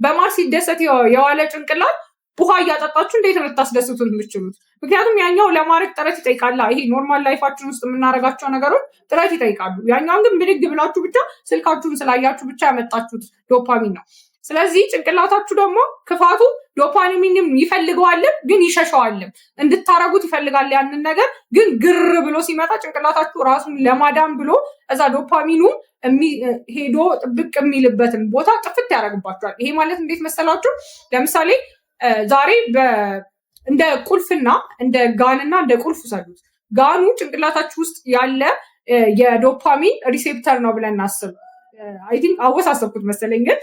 በማር ሲደሰት የዋለ ጭንቅላት ውሃ እያጠጣችሁ እንዴት ነው ልታስደስቱት የምትችሉት? ምክንያቱም ያኛው ለማድረግ ጥረት ይጠይቃል። ይሄ ኖርማል ላይፋችን ውስጥ የምናደርጋቸው ነገሮች ጥረት ይጠይቃሉ። ያኛውን ግን ብድግ ብላችሁ ብቻ ስልካችሁን ስላያችሁ ብቻ ያመጣችሁት ዶፓሚን ነው። ስለዚህ ጭንቅላታችሁ ደግሞ ክፋቱ ዶፓሚንም ይፈልገዋልም ግን ይሸሸዋልም። እንድታረጉት ይፈልጋል ያንን ነገር፣ ግን ግር ብሎ ሲመጣ ጭንቅላታችሁ ራሱን ለማዳን ብሎ እዛ ዶፓሚኑ ሄዶ ጥብቅ የሚልበትን ቦታ ጥፍት ያደርግባችኋል። ይሄ ማለት እንዴት መሰላችሁ? ለምሳሌ ዛሬ እንደ ቁልፍና እንደ ጋንና እንደ ቁልፍ ውሰዱት። ጋኑ ጭንቅላታችሁ ውስጥ ያለ የዶፓሚን ሪሴፕተር ነው ብለን እናስብ። አይ ቲንክ አወሳሰብኩት መሰለኝ። ግን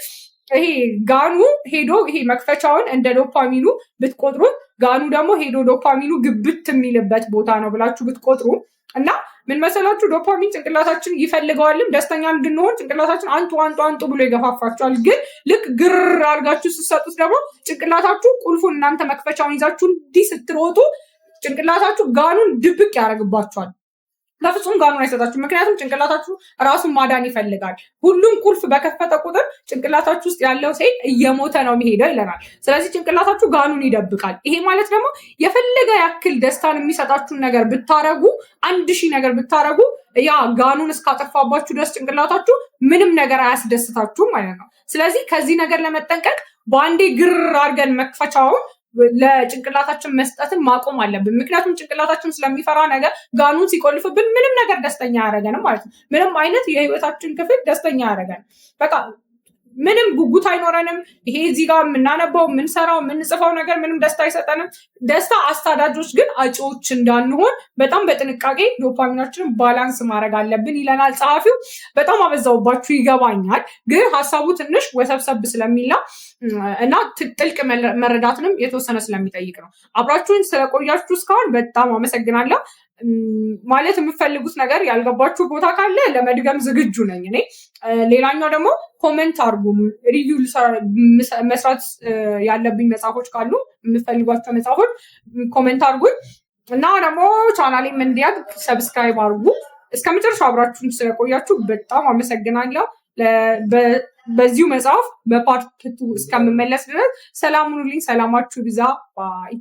ይሄ ጋኑ ሄዶ ይሄ መክፈቻውን እንደ ዶፓሚኑ ብትቆጥሩት፣ ጋኑ ደግሞ ሄዶ ዶፓሚኑ ግብት የሚልበት ቦታ ነው ብላችሁ ብትቆጥሩ እና ምን መሰላችሁ? ዶፓሚን ጭንቅላታችን ይፈልገዋልም። ደስተኛ እንድንሆን ጭንቅላታችን አንጡ ብሎ ይገፋፋችኋል። ግን ልክ ግር አድርጋችሁ ስትሰጡት ደግሞ ጭንቅላታችሁ ቁልፉን እናንተ መክፈቻውን ይዛችሁ እንዲህ ስትሮጡ ጭንቅላታችሁ ጋኑን ድብቅ ያደርግባችኋል። በፍጹም ጋኑን አይሰጣችሁ። ምክንያቱም ጭንቅላታችሁ ራሱን ማዳን ይፈልጋል። ሁሉም ቁልፍ በከፈተ ቁጥር ጭንቅላታችሁ ውስጥ ያለው ሴል እየሞተ ነው የሚሄደው ይለናል። ስለዚህ ጭንቅላታችሁ ጋኑን ይደብቃል። ይሄ ማለት ደግሞ የፈለገ ያክል ደስታን የሚሰጣችሁን ነገር ብታረጉ፣ 1000 ነገር ብታረጉ ያ ጋኑን እስካጠፋባችሁ ድረስ ጭንቅላታችሁ ምንም ነገር አያስደስታችሁም ማለት ነው። ስለዚህ ከዚህ ነገር ለመጠንቀቅ በአንዴ ግር አድርገን መክፈቻውን ለጭንቅላታችን መስጠትን ማቆም አለብን። ምክንያቱም ጭንቅላታችን ስለሚፈራ ነገር ጋኑን ሲቆልፍብን ምንም ነገር ደስተኛ አያደርገንም ማለት ነው። ምንም አይነት የህይወታችን ክፍል ደስተኛ አያደርገንም። በቃ ምንም ጉጉት አይኖረንም። ይሄ እዚህ ጋር የምናነባው የምንሰራው የምንጽፈው ነገር ምንም ደስታ አይሰጠንም። ደስታ አሳዳጆች ግን አጪዎች እንዳንሆን በጣም በጥንቃቄ ዶፓሚናችንን ባላንስ ማድረግ አለብን ይለናል ጸሐፊው። በጣም አበዛውባችሁ ይገባኛል፣ ግን ሀሳቡ ትንሽ ወሰብሰብ ስለሚላ እና ጥልቅ መረዳትንም የተወሰነ ስለሚጠይቅ ነው። አብራችሁን ስለቆያችሁ እስካሁን በጣም አመሰግናለሁ። ማለት የምፈልጉት ነገር ያልገባችሁ ቦታ ካለ ለመድገም ዝግጁ ነኝ እኔ። ሌላኛው ደግሞ ኮሜንት አርጉ። ሪቪው መስራት ያለብኝ መጽሐፎች ካሉ የምፈልጓቸው መጽሐፎች ኮሜንት አርጉኝ እና ደግሞ ቻናሌም እንዲያድግ ሰብስክራይብ አርጉ። እስከ መጨረሻው አብራችሁን ስለቆያችሁ በጣም አመሰግናለሁ። በዚሁ መጽሐፍ በፓርት 2 እስከምመለስ ድረስ ሰላም ሁኑልኝ። ሰላማችሁ ብዛ ባይ